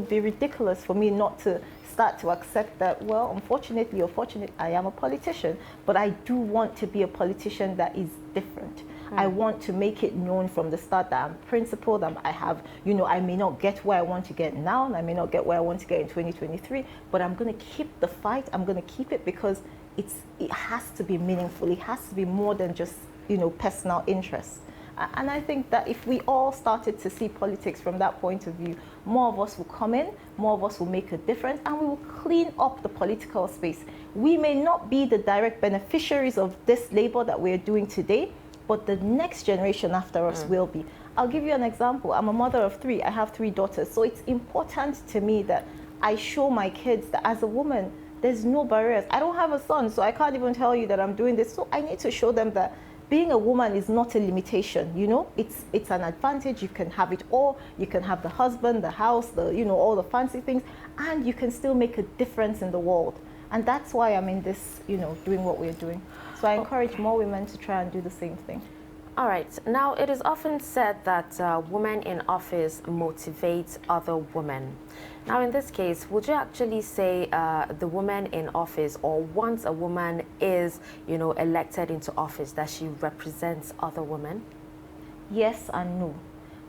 be ridiculous for me not to start to accept that, well, unfortunately or fortunately, I am a politician, but I do want to be a politician that is different. I want to make it known from the start that I'm principled. I have, you know, I may not get where I want to get now, and I may not get where I want to get in 2023, but I'm going to keep the fight. I'm going to keep it because it has to be meaningful. It has to be more than just, you know, personal interests. And I think that if we all started to see politics from that point of view, more of us will come in, more of us will make a difference, and we will clean up the political space. We may not be the direct beneficiaries of this labor that we're doing today, but the next generation after us will be. I'll give you an example. I'm a mother of 3. I have 3 daughters. So it's important to me that I show my kids that as a woman, there's no barriers. I don't have a son, so I can't even tell you that I'm doing this. So I need to show them that being a woman is not a limitation, you know? It's an advantage. You can have it all. You can have the husband, the house, you know, all the fancy things, and you can still make a difference in the world. And that's why I'm in this, you know, doing what we're doing. So I encourage more women to try and do the same thing. All right. Now, it is often said that women in office motivate other women. Now, in this case, would you actually say the woman in office, or once a woman is, you know, elected into office, that she represents other women? Yes and no.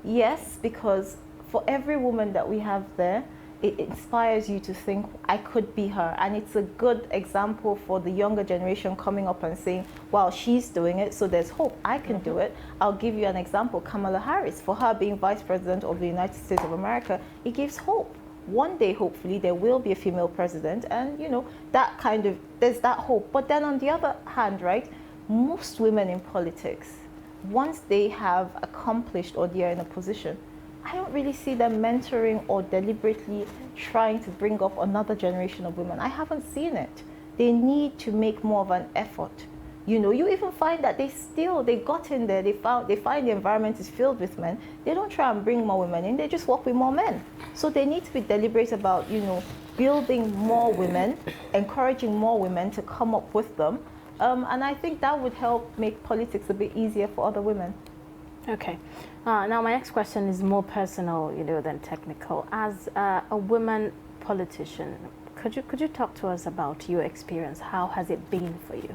Yes, because for every woman that we have there, it inspires you to think, I could be her. And it's a good example for the younger generation coming up and saying, wow, she's doing it, so there's hope. I can do it. I'll give you an example. Kamala Harris, for her being Vice President of the United States of America, it gives hope. One day, hopefully, there will be a female president, and, you know, that kind of, there's that hope. But then on the other hand, right, most women in politics once they have accomplished or they are in a position, I don't really see them mentoring or deliberately trying to bring up another generation of women. I haven't seen it. They need to make more of an effort. You know, you even find that they got in there, they find the environment is filled with men. They don't try and bring more women in, they just work with more men. So they need to be deliberate about, you know, building more women, encouraging more women to come up with them. And I think that would help make politics a bit easier for other women. Okay. Now my next question is more personal, you know, than technical. As a woman politician, could you talk to us about your experience? How has it been for you?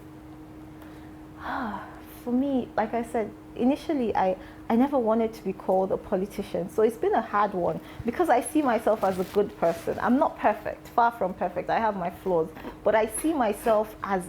For me, like I said, initially I never wanted to be called a politician. So it's been a hard one because I see myself as a good person. I'm not perfect, far from perfect. I have my flaws, but I see myself as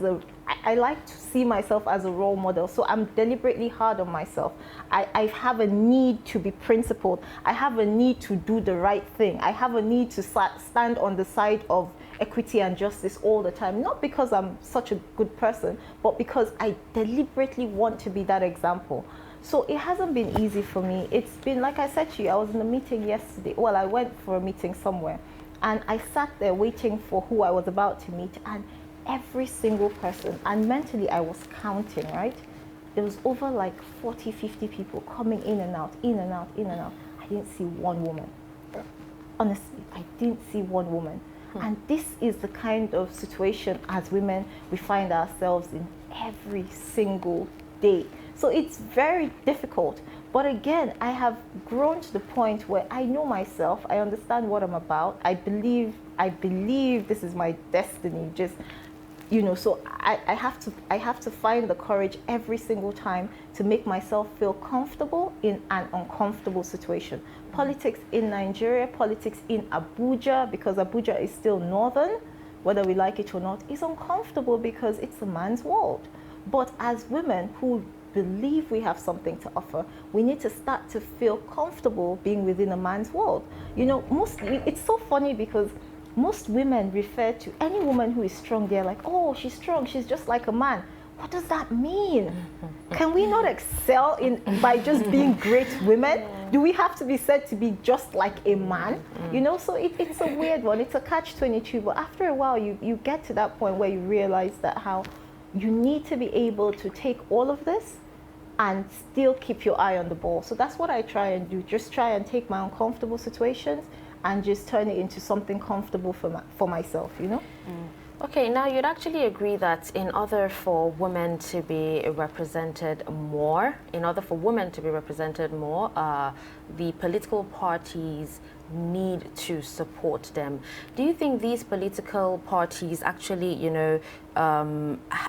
I like to see myself as a role model. So I'm deliberately hard on myself. I have a need to be principled. I have a need to do the right thing. I have a need to stand on the side of equity and justice all the time. Not because I'm such a good person, but because I deliberately want to be that example. So it hasn't been easy for me. It's been, like I said to you, I was in a meeting yesterday. Well, I went for a meeting somewhere, and I sat there waiting for who I was about to meet, and every single person, and mentally I was counting, right? There was over like 40, 50 people coming in and out, in and out, in and out. I didn't see one woman. Honestly, I didn't see one woman. And this is the kind of situation as women we find ourselves in every single day. So it's very difficult. But again, I have grown to the point where I know myself, I understand what I'm about. I believe this is my destiny. Just, you know, so I have to find the courage every single time to make myself feel comfortable in an uncomfortable situation. Politics in Nigeria, politics in Abuja, because Abuja is still northern, whether we like it or not, is uncomfortable because it's a man's world. But as women who believe we have something to offer, we need to start to feel comfortable being within a man's world. You know, it's so funny because most women refer to any woman who is strong, they're like, oh, she's strong, she's just like a man. What does that mean? Can we not excel by just being great women? Do we have to be said to be just like a man? You know, so it's a weird one. It's a catch-22. But after a while, you get to that point where you realize that how you need to be able to take all of this and still keep your eye on the ball. So that's what I try and do. Just try and take my uncomfortable situations and just turn it into something comfortable for myself, you know? Okay, now you'd actually agree that in order for women to be represented more, the political parties need to support them. Do you think these political parties actually, you know,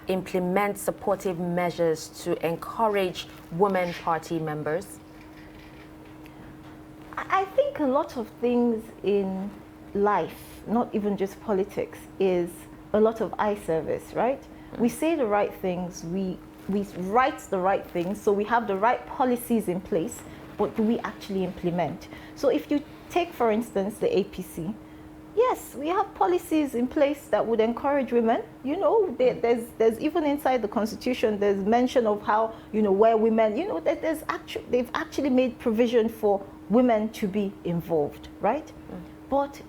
implement supportive measures to encourage women party members? I think a lot of things in life, not even just politics, is a lot of eye service, right? We say the right things, we write the right things, so we have the right policies in place, but do we actually implement? So if you take, for instance, the APC, yes, we have policies in place that would encourage women. You know, there's even inside the Constitution, there's mention of how, you know, where women, you know, they've actually made provision for women to be involved, right? But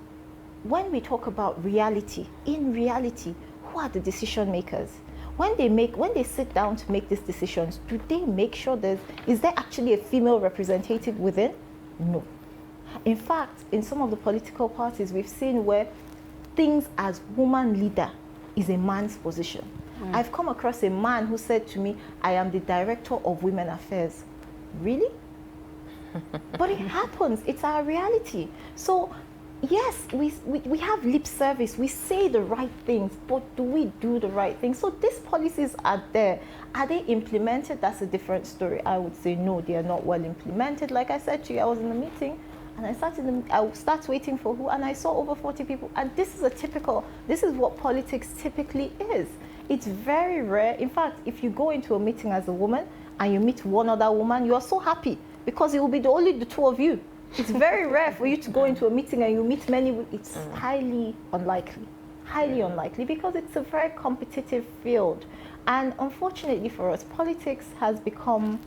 when we talk about reality, in reality, who are the decision makers? When they sit down to make these decisions, do they make sure is there actually a female representative within? No. In fact, in some of the political parties, we've seen where things as woman leader is a man's position. I've come across a man who said to me, I am the director of women affairs. Really? But it happens. It's our reality. So yes, we have lip service. We say the right things, but do we do the right things? So these policies are there. Are they implemented? That's a different story. I would say no, they are not well implemented. Like I said to you, I was in a meeting and I start waiting for who, and I saw over 40 people. And this is what politics typically is. It's very rare. In fact, if you go into a meeting as a woman and you meet one other woman, you are so happy because it will be only the two of you. It's very rare for you to go into a meeting and you meet many. It's highly unlikely because it's a very competitive field. And unfortunately for us, politics has become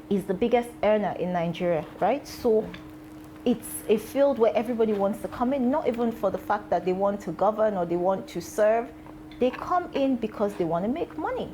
is the biggest earner in Nigeria, right? So it's a field where everybody wants to come in, not even for the fact that they want to govern or they want to serve. They come in because they want to make money.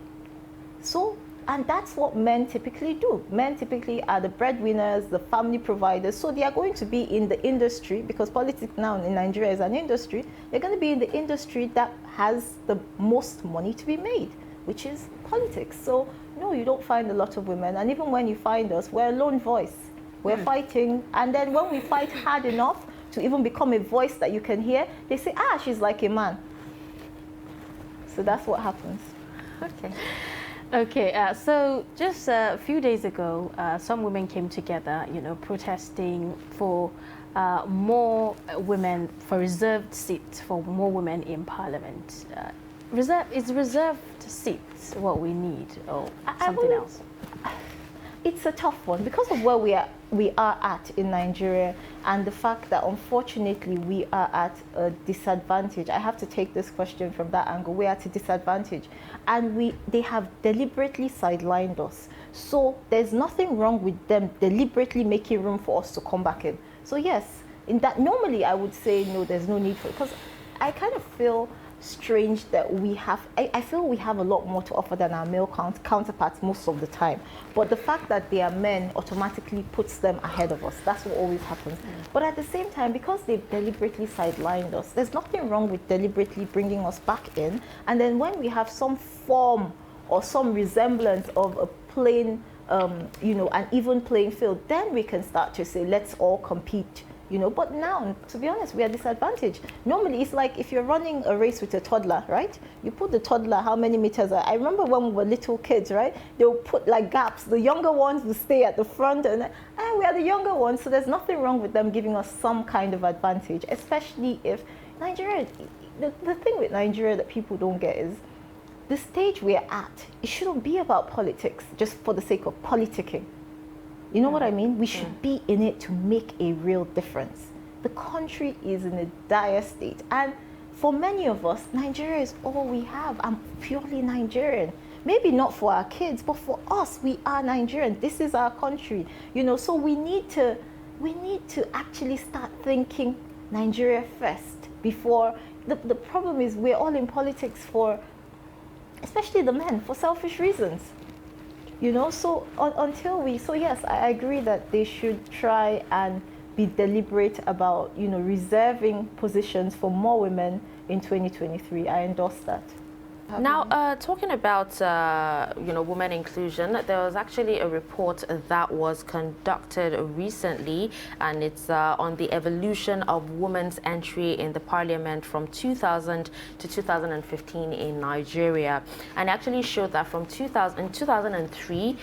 So, and that's what men typically do. Men typically are the breadwinners, the family providers. So they are going to be in the industry, because politics now in Nigeria is an industry. They're going to be in the industry that has the most money to be made, which is politics. So no, you don't find a lot of women. And even when you find us, we're a lone voice. We're fighting. And then when we fight hard enough to even become a voice that you can hear, they say, she's like a man. So that's what happens. Okay. Okay, so just a few days ago, some women came together, protesting for more women, for reserved seats for more women in Parliament. Is reserved seats what we need, or something else? It's a tough one because of where we are at in Nigeria, and the fact that unfortunately we are at a disadvantage. I have to take this question from that angle. We are at a disadvantage, and they have deliberately sidelined us. So there's nothing wrong with them deliberately making room for us to come back in. So yes, in that normally I would say no, there's no need for it, because I kind of feel strange that I feel we have a lot more to offer than our male counterparts most of the time. But the fact that they are men automatically puts them ahead of us. That's what always happens. But at the same time, because they've deliberately sidelined us, there's nothing wrong with deliberately bringing us back in. And then when we have some form or some resemblance of a plain, an even playing field, then we can start to say, let's all compete. But now, to be honest, we are disadvantaged. Normally, it's like if you're running a race with a toddler, right? You put the toddler, how many meters I remember when we were little kids, right? They'll put like gaps. The younger ones will stay at the front, and we are the younger ones, so there's nothing wrong with them giving us some kind of advantage, especially if Nigeria, the thing with Nigeria that people don't get is the stage we're at, it shouldn't be about politics just for the sake of politicking. You know what I mean? We should be in it to make a real difference. The country is in a dire state. And for many of us, Nigeria is all we have. I'm purely Nigerian. Maybe not for our kids, but for us, we are Nigerian. This is our country. So we need to actually start thinking Nigeria first before. The problem is we're all in politics especially the men, for selfish reasons. So yes, I agree that they should try and be deliberate about, reserving positions for more women in 2023. I endorse that. Now, talking about, women inclusion, there was actually a report that was conducted recently, and it's on the evolution of women's entry in the parliament from 2000 to 2015 in Nigeria. And it actually showed that in 2003,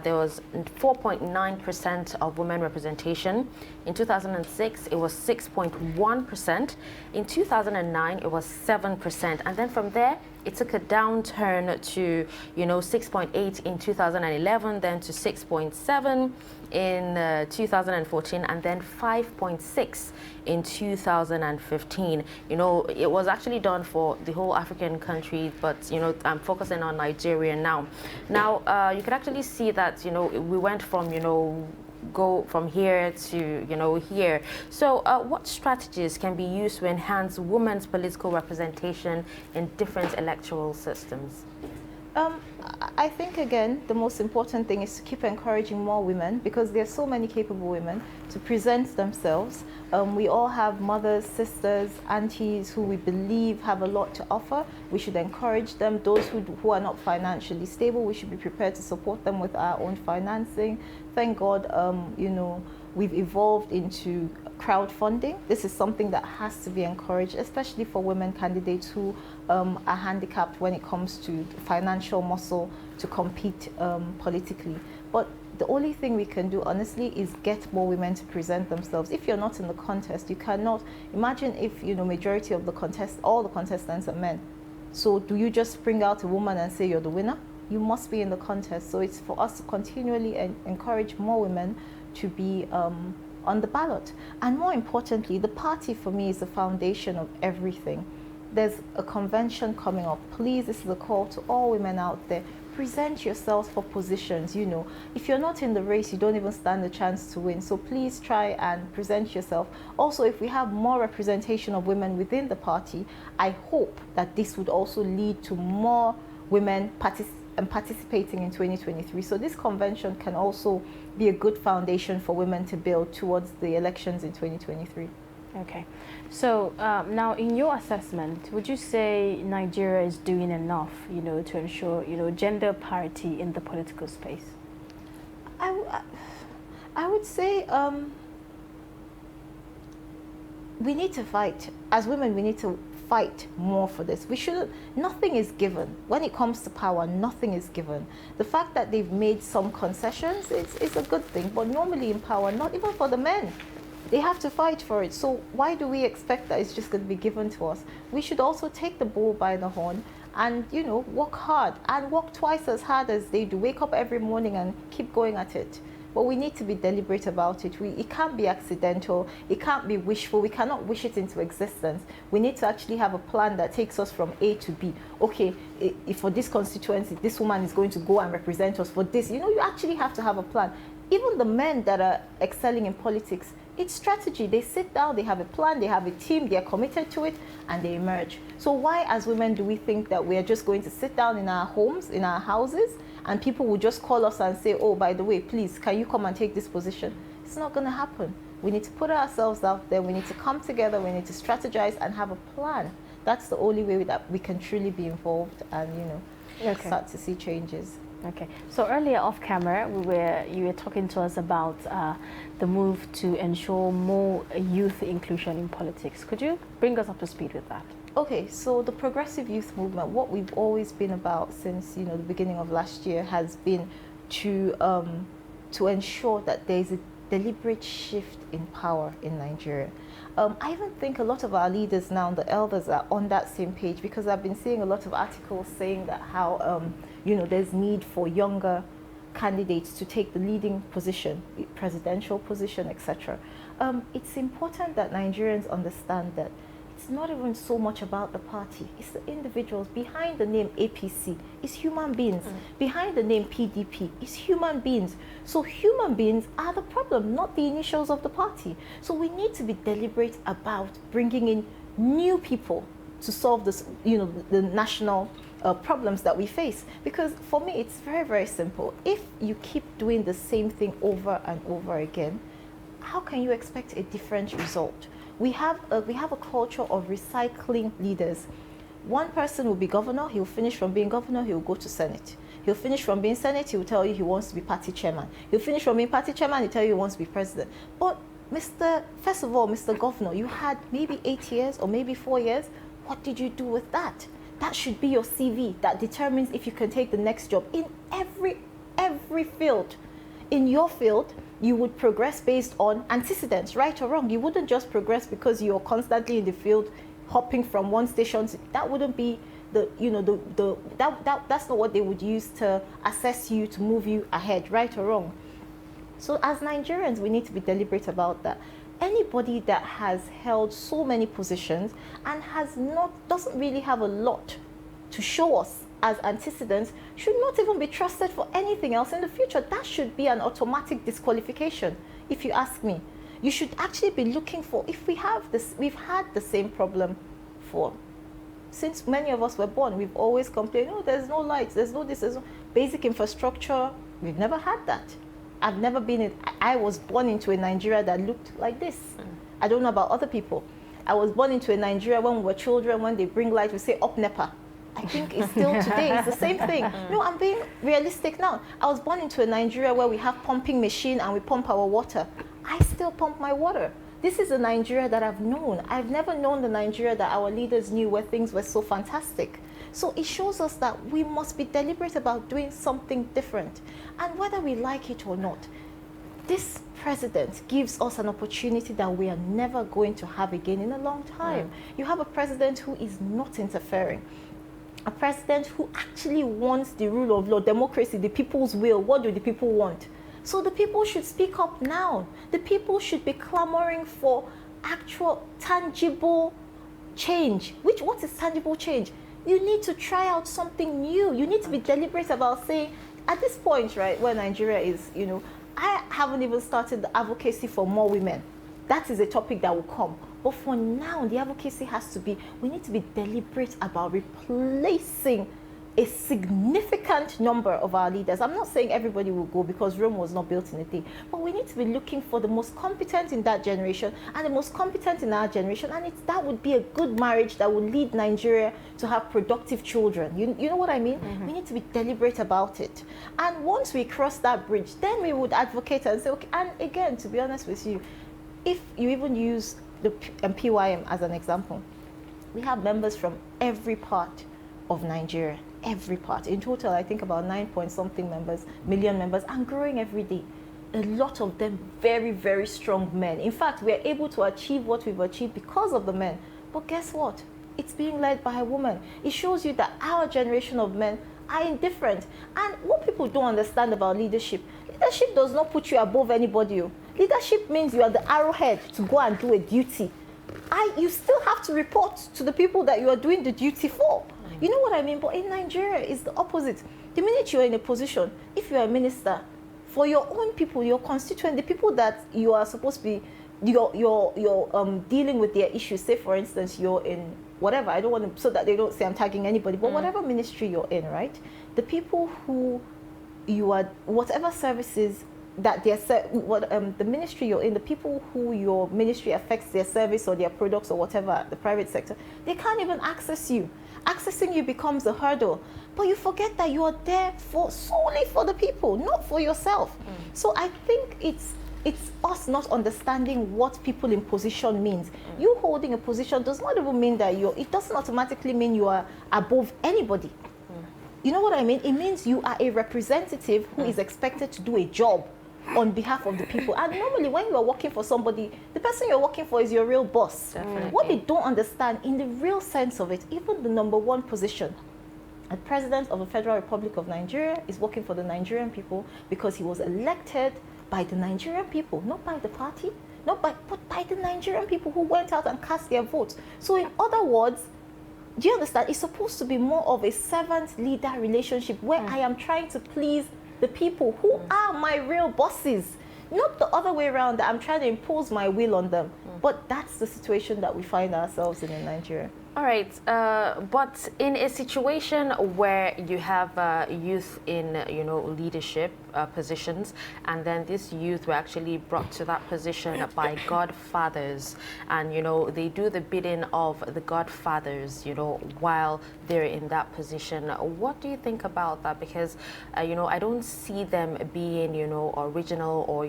there was 4.9% of women representation. In 2006, it was 6.1%. In 2009, it was 7%. And then from there, it took a downturn to, 6.8 in 2011, then to 6.7 in 2014, and then 5.6 in 2015. It was actually done for the whole African country, but, I'm focusing on Nigeria now. Now, you can actually see that, we went from, go from here to here. So what strategies can be used to enhance women's political representation in different electoral systems? I think, again, the most important thing is to keep encouraging more women, because there are so many capable women to present themselves. We all have mothers, sisters, aunties who we believe have a lot to offer. We should encourage them. Those who are not financially stable, we should be prepared to support them with our own financing. Thank God, we've evolved into crowdfunding. This is something that has to be encouraged, especially for women candidates who are handicapped when it comes to financial muscle to compete politically. But the only thing we can do, honestly, is get more women to present themselves. If you're not in the contest, you cannot. Imagine if, majority of all the contestants are men. So do you just bring out a woman and say you're the winner? You must be in the contest. So it's for us to continually encourage more women to be on the ballot. And more importantly, the party for me is the foundation of everything. There's a convention coming up. Please, this is a call to all women out there. present yourselves for positions. You know, if you're not in the race, you don't even stand a chance to win. So please try and present yourself. Also, if we have more representation of women within the party, I hope that this would also lead to more women participating in 2023. So this convention can also be a good foundation for women to build towards the elections in 2023. Okay, so now in your assessment, would you say Nigeria is doing enough, to ensure, gender parity in the political space? I would say we need to fight. As women, we need to fight more for this. We shouldn't, nothing is given. When it comes to power, nothing is given. The fact that they've made some concessions is a good thing, but normally in power, not even for the men, they have to fight for it. So why do we expect that it's just going to be given to us? We should also take the bull by the horn and, work hard and work twice as hard as they do. Wake up every morning and keep going at it. But we need to be deliberate about it. It can't be accidental. It can't be wishful. We cannot wish it into existence. We need to actually have a plan that takes us from A to B. Okay, if for this constituency, this woman is going to go and represent us for this. You actually have to have a plan. Even the men that are excelling in politics, it's strategy. They sit down, they have a plan, they have a team, they're committed to it, and they emerge. So why, as women, do we think that we are just going to sit down in our homes, in our houses, and people will just call us and say, oh, by the way, please, can you come and take this position? It's not going to happen. We need to put ourselves out there. We need to come together. We need to strategize and have a plan. That's the only way that we can truly be involved and, start to see changes. Okay. So earlier off camera, you were talking to us about the move to ensure more youth inclusion in politics. Could you bring us up to speed with that? Okay, so the progressive youth movement, what we've always been about since the beginning of last year has been to ensure that there is a deliberate shift in power in Nigeria. I even think a lot of our leaders now, the elders, are on that same page, because I've been seeing a lot of articles saying that how there's need for younger candidates to take the leading position, presidential position, etc. It's important that Nigerians understand that it's not even so much about the party. It's the individuals. Behind the name APC is human beings. Behind the name PDP is human beings. So human beings are the problem, not the initials of the party. So we need to be deliberate about bringing in new people to solve this, the national problems that we face. Because for me, it's very, very simple. If you keep doing the same thing over and over again, how can you expect a different result? We have a culture of recycling leaders. One person will be governor, he'll finish from being governor, he'll go to Senate. He'll finish from being Senate, he'll tell you he wants to be party chairman. He'll finish from being party chairman, he'll tell you he wants to be president. But first of all, Mr. Governor, you had maybe 8 years or maybe 4 years. What did you do with that? That should be your CV that determines if you can take the next job in every field. In your field, you would progress based on antecedents, right or wrong. You wouldn't just progress because you're constantly in the field, hopping from one station to, that wouldn't be that's not what they would use to assess you, to move you ahead, right or wrong. So as Nigerians, we need to be deliberate about that. Anybody that has held so many positions and doesn't really have a lot to show us as antecedents should not even be trusted for anything else in the future. That should be an automatic disqualification, if you ask me. You should actually be looking for, if we've had the same problem since many of us were born. We've always complained, oh, there's no lights, there's no this, there's no basic infrastructure. We've never had that. I've never been I was born into a Nigeria that looked like this. I don't know about other people. I was born into a Nigeria when we were children, when they bring light, we say, up NEPA. I think it's still today, it's the same thing. No, I'm being realistic now. I was born into a Nigeria where we have pumping machine and we pump our water. I still pump my water. This is a Nigeria that I've known. I've never known the Nigeria that our leaders knew, where things were so fantastic. So it shows us that we must be deliberate about doing something different. And whether we like it or not, this president gives us an opportunity that we are never going to have again in a long time. You have a president who is not interfering. A president who actually wants the rule of law, democracy, the people's will. What do the people want? So the people should speak up now. The people should be clamoring for actual tangible change. What is tangible change? You need to try out something new. You need to be deliberate about saying, at this point, right, where Nigeria is, I haven't even started the advocacy for more women. That is a topic that will come. But for now, the advocacy has to be, we need to be deliberate about replacing a significant number of our leaders. I'm not saying everybody will go, because Rome was not built in a day, but we need to be looking for the most competent in that generation and the most competent in our generation, and that would be a good marriage that would lead Nigeria to have productive children. You know what I mean? We need to be deliberate about it. And once we cross that bridge, then we would advocate and say, okay, and again, to be honest with you, if you even use the PYM as an example, we have members from every part of Nigeria. Every part. In total, I think about 9-point-something million members, and growing every day. A lot of them very, very strong men. In fact, we are able to achieve what we've achieved because of the men. But guess what? It's being led by a woman. It shows you that our generation of men are indifferent. And what people don't understand about leadership does not put you above anybody. Leadership means you are the arrowhead to go and do a duty. You still have to report to the people that you are doing the duty for. You know what I mean? But in Nigeria, it's the opposite. The minute you're in a position, if you're a minister, for your own people, your constituent, the people that you are supposed to be, you're dealing with their issues. Say, for instance, you're in whatever. I don't want to, so that they don't say I'm tagging anybody, but whatever ministry you're in, right? The people who you are, whatever services that the ministry you're in, the people who your ministry affects their service or their products or whatever, the private sector, they can't even access you. Accessing you becomes a hurdle. But you forget that you are there solely for the people, not for yourself. So I think it's us not understanding what people in position means. You holding a position does not even mean that it doesn't automatically mean you are above anybody. You know what I mean? It means you are a representative who is expected to do a job on behalf of the people. And normally when you are working for somebody, the person you're working for is your real boss. Definitely. What they don't understand in the real sense of it, even the number one position, the President of the Federal Republic of Nigeria is working for the Nigerian people because he was elected by the Nigerian people, not by the party, but by the Nigerian people who went out and cast their votes. So in other words, do you understand? It's supposed to be more of a servant-leader relationship where I am trying to please the people who are my real bosses, not the other way around, that I'm trying to impose my will on them. But that's the situation that we find ourselves in Nigeria. All right, but in a situation where you have youth in, leadership positions, and then these youth were actually brought to that position by godfathers, and, they do the bidding of the godfathers, while they're in that position. What do you think about that? Because, I don't see them being, original or,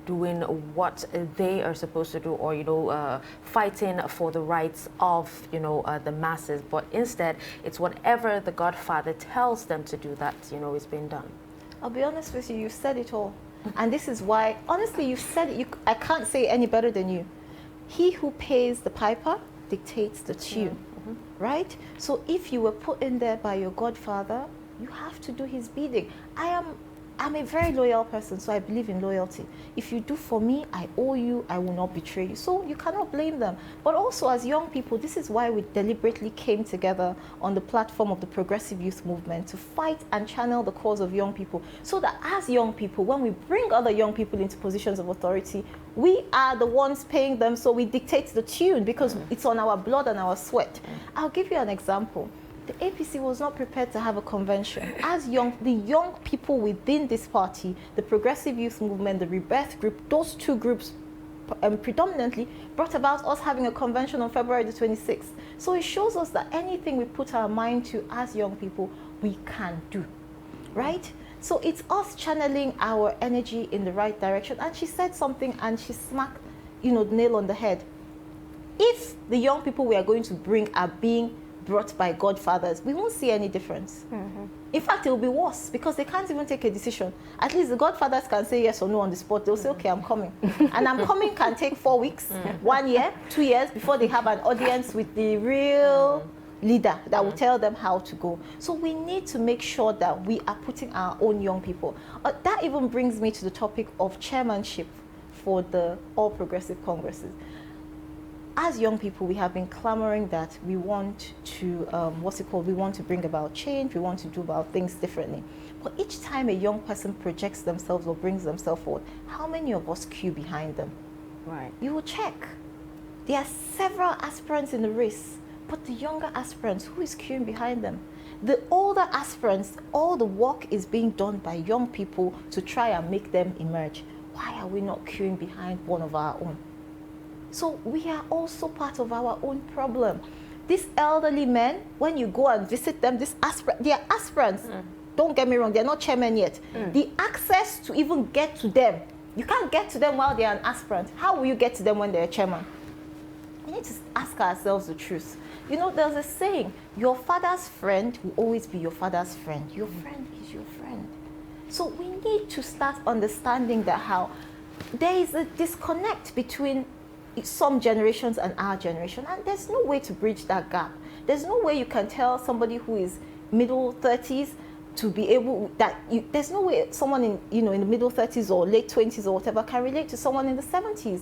doing what they are supposed to do, or, fighting for the rights of the masses, but instead it's whatever the godfather tells them to do that is being done. I'll be honest with you, you said it all. And this is why, honestly, you said it. I can't say it any better than you. He who pays the piper dictates the tune, right? So if you were put in there by your godfather, you have to do his bidding. I'm a very loyal person, so I believe in loyalty. If you do for me, I owe you, I will not betray you. So you cannot blame them. But also as young people, this is why we deliberately came together on the platform of the Progressive Youth Movement to fight and channel the cause of young people. So that as young people, when we bring other young people into positions of authority, we are the ones paying them, so we dictate the tune because it's on our blood and our sweat. I'll give you an example. The APC was not prepared to have a convention. The young people within this party, the Progressive Youth Movement, the Rebirth Group, those two groups predominantly brought about us having a convention on February the 26th. So it shows us that anything we put our mind to as young people, we can do, right? So it's us channeling our energy in the right direction. And she said something and she smacked, the nail on the head. If the young people we are going to bring are being brought by godfathers, we won't see any difference. In fact, it will be worse because they can't even take a decision. At least the godfathers can say yes or no on the spot. They'll say, okay, I'm coming. And I'm coming can take 4 weeks, 1 year, 2 years before they have an audience with the real leader that will tell them how to go. So we need to make sure that we are putting our own young people. That even brings me to the topic of chairmanship for the All Progressive Congresses. as young people, we have been clamoring that we want to, we want to bring about change, we want to do about things differently. But each time a young person projects themselves or brings themselves forward, how many of us queue behind them? Right. You will check. There are several aspirants in the race, but the younger aspirants, who is queuing behind them? The older aspirants, all the work is being done by young people to try and make them emerge. Why are we not queuing behind one of our own? So we are also part of our own problem. These elderly men, when you go and visit them, they are aspirants. Don't get me wrong, they're not chairmen yet. The access to even get to them, you can't get to them while they're an aspirant. How will you get to them when they're a chairman? We need to ask ourselves the truth. You know, there's a saying, your father's friend will always be your father's friend. Your friend is your friend. So we need to start understanding that how there is a disconnect between some generations and our generation, and there's no way to bridge that gap. There's no way you can tell somebody who is middle 30s to be able there's no way someone in the middle 30s or late 20s or whatever can relate to someone in the 70s.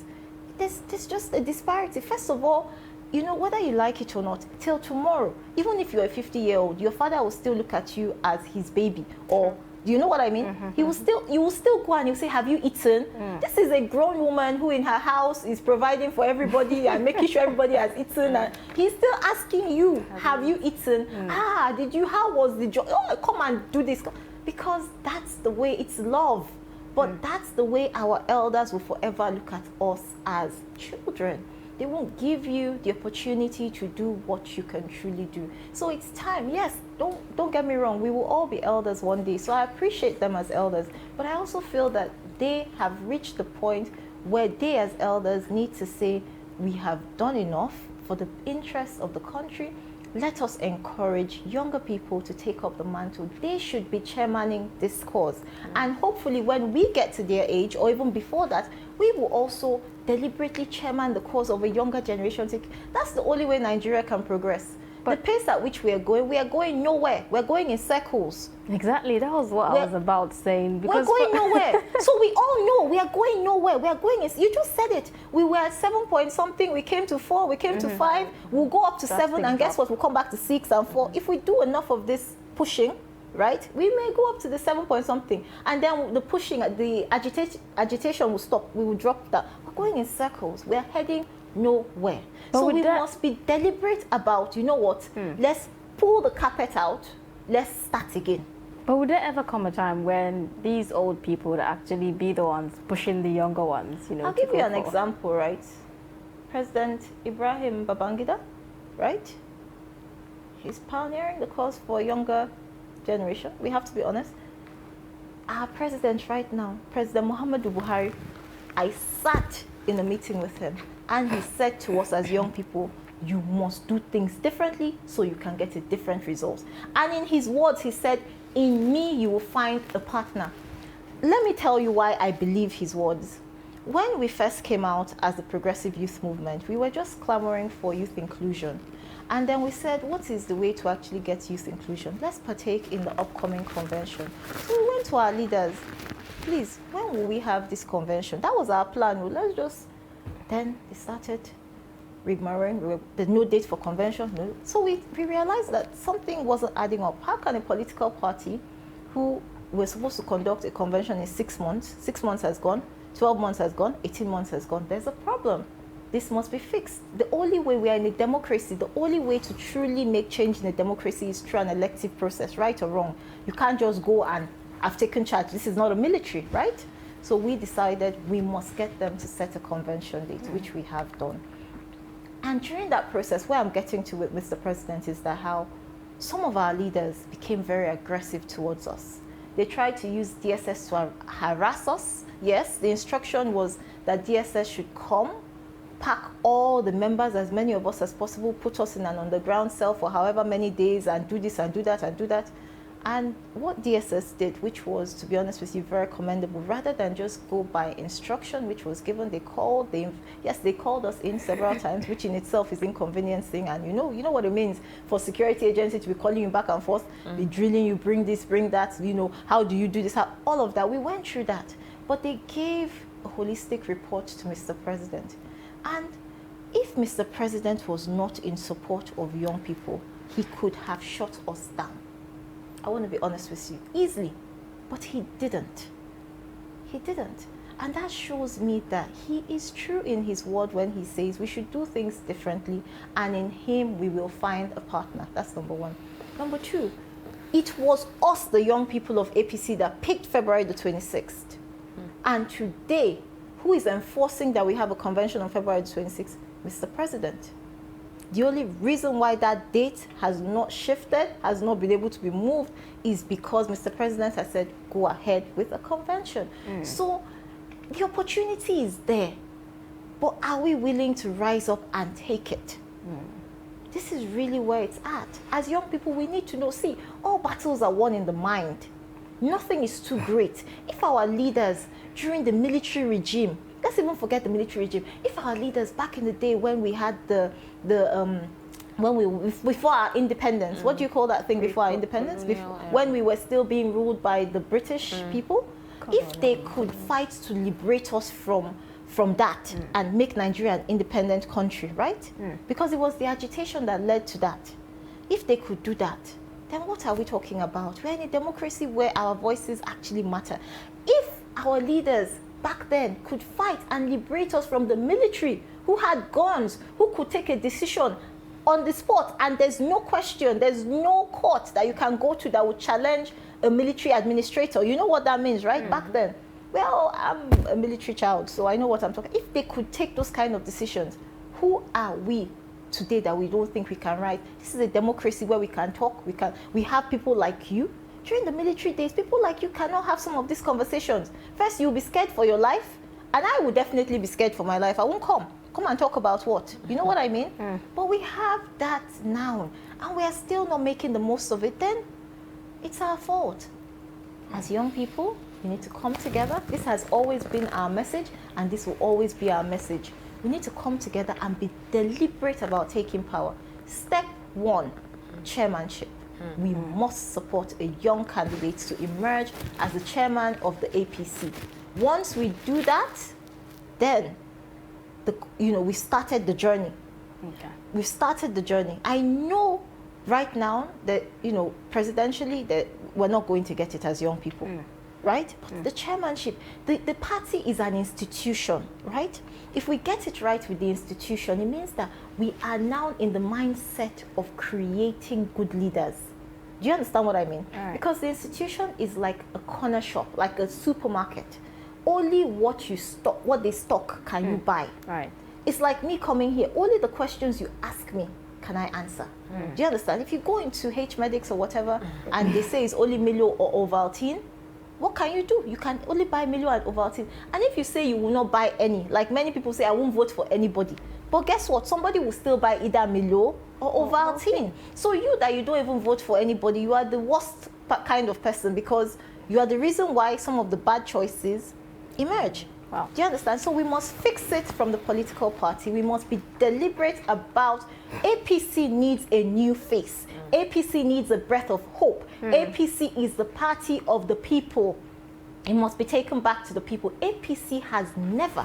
There's just a disparity. First of all, you know, whether you like it or not, till tomorrow, even if you're a 50-year-old, your father will still look at you as his baby. Or, do you know what I mean? You will still go and you say, have you eaten? This is a grown woman who in her house is providing for everybody and making sure everybody has eaten. And he's still asking you, have you eaten? How was the job? Oh, come and do this. Because that's the way, it's love. But that's the way our elders will forever look at us as children. They won't give you the opportunity to do what you can truly do. So it's time. Yes, don't get me wrong. We will all be elders one day. So I appreciate them as elders. But I also feel that they have reached the point where they as elders need to say, we have done enough for the interests of the country. Let us encourage younger people to take up the mantle. They should be chairmaning this cause. And hopefully when we get to their age, or even before that, we will also deliberately chairman the cause of a younger generation. That's the only way Nigeria can progress. But the pace at which we are going nowhere. We're going in circles. Exactly, that was what I was about saying. Because we're going nowhere. So we all know we are going nowhere. We are going, you just said it. We were at 7 point something, we came to 4, we came to 5, we'll go up to 7, and guess what? We'll come back to 6 and 4. If we do enough of this pushing, right, we may go up to the 7 point something, and then the pushing, the agitation will stop. We will drop that. We're going in circles. We're heading nowhere. But so we must be deliberate about, you know what, let's pull the carpet out, let's start again. But would there ever come a time when these old people would actually be the ones pushing the younger ones, you know? I'll give you an example, right? President Ibrahim Babangida, right? He's pioneering the cause for a younger generation. We have to be honest. Our president right now, President Muhammadu Buhari, I sat in a meeting with him, and he said to us as young people, you must do things differently so you can get a different result. And in his words, he said, in me you will find a partner. Let me tell you why I believe his words. When we first came out as the Progressive Youth Movement, we were just clamoring for youth inclusion. And then we said, what is the way to actually get youth inclusion? Let's partake in the upcoming convention. So we went to our leaders, please, when will we have this convention? That was our plan. Then they started rigmarole. There's no date for convention. No. So we realized that something wasn't adding up. How can a political party who was supposed to conduct a convention in 6 months, 6 months has gone, 12 months has gone, 18 months has gone, there's a problem. This must be fixed. The only way we are in a democracy, the only way to truly make change in a democracy is through an elective process, right or wrong. You can't just go and I've taken charge. This is not a military, right? So we decided we must get them to set a convention date, which we have done. And during that process, where I'm getting to with Mr. President is that how some of our leaders became very aggressive towards us. They tried to use DSS to harass us. Yes, the instruction was that DSS should come, pack all the members, as many of us as possible, put us in an underground cell for however many days and do this and do that and do that. And what DSS did, which was, to be honest with you, very commendable, rather than just go by instruction which was given, they called us in several times, which in itself is inconveniencing. And you know what it means for security agency to be calling you back and forth, be drilling you, bring this, bring that, you know, how do you do this, all of that. We went through that. But they gave a holistic report to Mr. President. And if Mr. President was not in support of young people, he could have shut us down. I want to be honest with you, easily. But he didn't. He didn't. And that shows me that he is true in his word when he says we should do things differently, and in him we will find a partner. That's number one. Number two, it was us, the young people of APC, that picked February the 26th. And today, who is enforcing that we have a convention on February the 26th? Mr. President. The only reason why that date has not shifted, has not been able to be moved, is because Mr. President has said, go ahead with a convention. So the opportunity is there, but are we willing to rise up and take it? This is really where it's at. As young people, we need to know, see, all battles are won in the mind. Nothing is too great. If our leaders during the military regime, let's even forget the military regime, if our leaders back in the day when we had before our independence, what do you call that thing before our independence? When we were still being ruled by the British people, if they could fight to liberate us from that and make Nigeria an independent country, right? Because it was the agitation that led to that. If they could do that, then what are we talking about? We're in a democracy where our voices actually matter. If our leaders back then could fight and liberate us from the military, who had guns, who could take a decision on the spot, and there's no question, there's no court that you can go to that would challenge a military administrator. You know what that means, right? Back then. Well, I'm a military child, so I know what I'm talking. If they could take those kind of decisions, who are we today that we don't think we can write? This is a democracy where we can talk, we have people like you. During the military days, people like you cannot have some of these conversations. First, you'll be scared for your life, and I would definitely be scared for my life. I won't come and talk about what? You know what I mean? But we have that now, and we are still not making the most of it. Then it's our fault. As young people, we need to come together. This has always been our message, and this will always be our message. We need to come together and be deliberate about taking power. Step one, chairmanship. We must support a young candidate to emerge as the chairman of the APC. Once we do that, then we started the journey. Okay. We've started the journey. I know right now that presidentially that we're not going to get it as young people. Right? But the chairmanship, the party is an institution, right? If we get it right with the institution, it means that we are now in the mindset of creating good leaders. Do you understand what I mean? Right. Because the institution is like a corner shop, like a supermarket. Only what they stock can you buy. Right. It's like me coming here. Only the questions you ask me can I answer. Do you understand? If you go into H-Medics or whatever, and they say it's only Milo or Ovaltine, what can you do? You can only buy Milo and Ovaltine. And if you say you will not buy any, like many people say, I won't vote for anybody. But guess what? Somebody will still buy either Milo or Ovaltine. So you don't even vote for anybody, you are the worst kind of person, because you are the reason why some of the bad choices emerge. Wow. Do you understand? So we must fix it from the political party. We must be deliberate about APC needs a new face. APC needs a breath of hope. APC is the party of the people. It must be taken back to the people. APC has never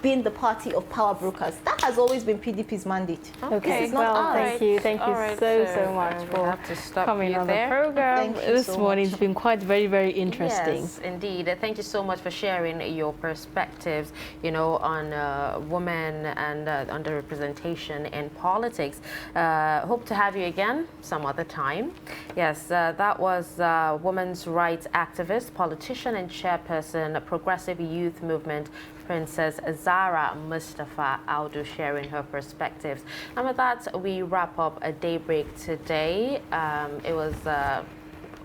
been the party of power brokers. That has always been PDP's mandate. Okay, well, thank you so much for coming on the program this morning. It's been quite very interesting. Yes, indeed. Thank you so much for sharing your perspectives, on women and underrepresentation in politics. Hope to have you again some other time. Yes, that was women's rights activist, politician and chairperson, Progressive Youth Movement, Princess Zara Mustafa Audu, sharing her perspectives. And with that, we wrap up a Daybreak today. It was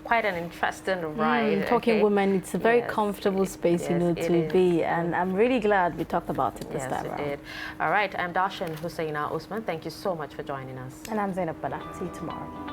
quite an interesting ride. Talking women, it's a very comfortable space, to be, and I'm really glad we talked about it this time around. Did. All right, I'm Darshan Hussaina Usman. Thank you so much for joining us. And I'm Zainab Bala. See you tomorrow.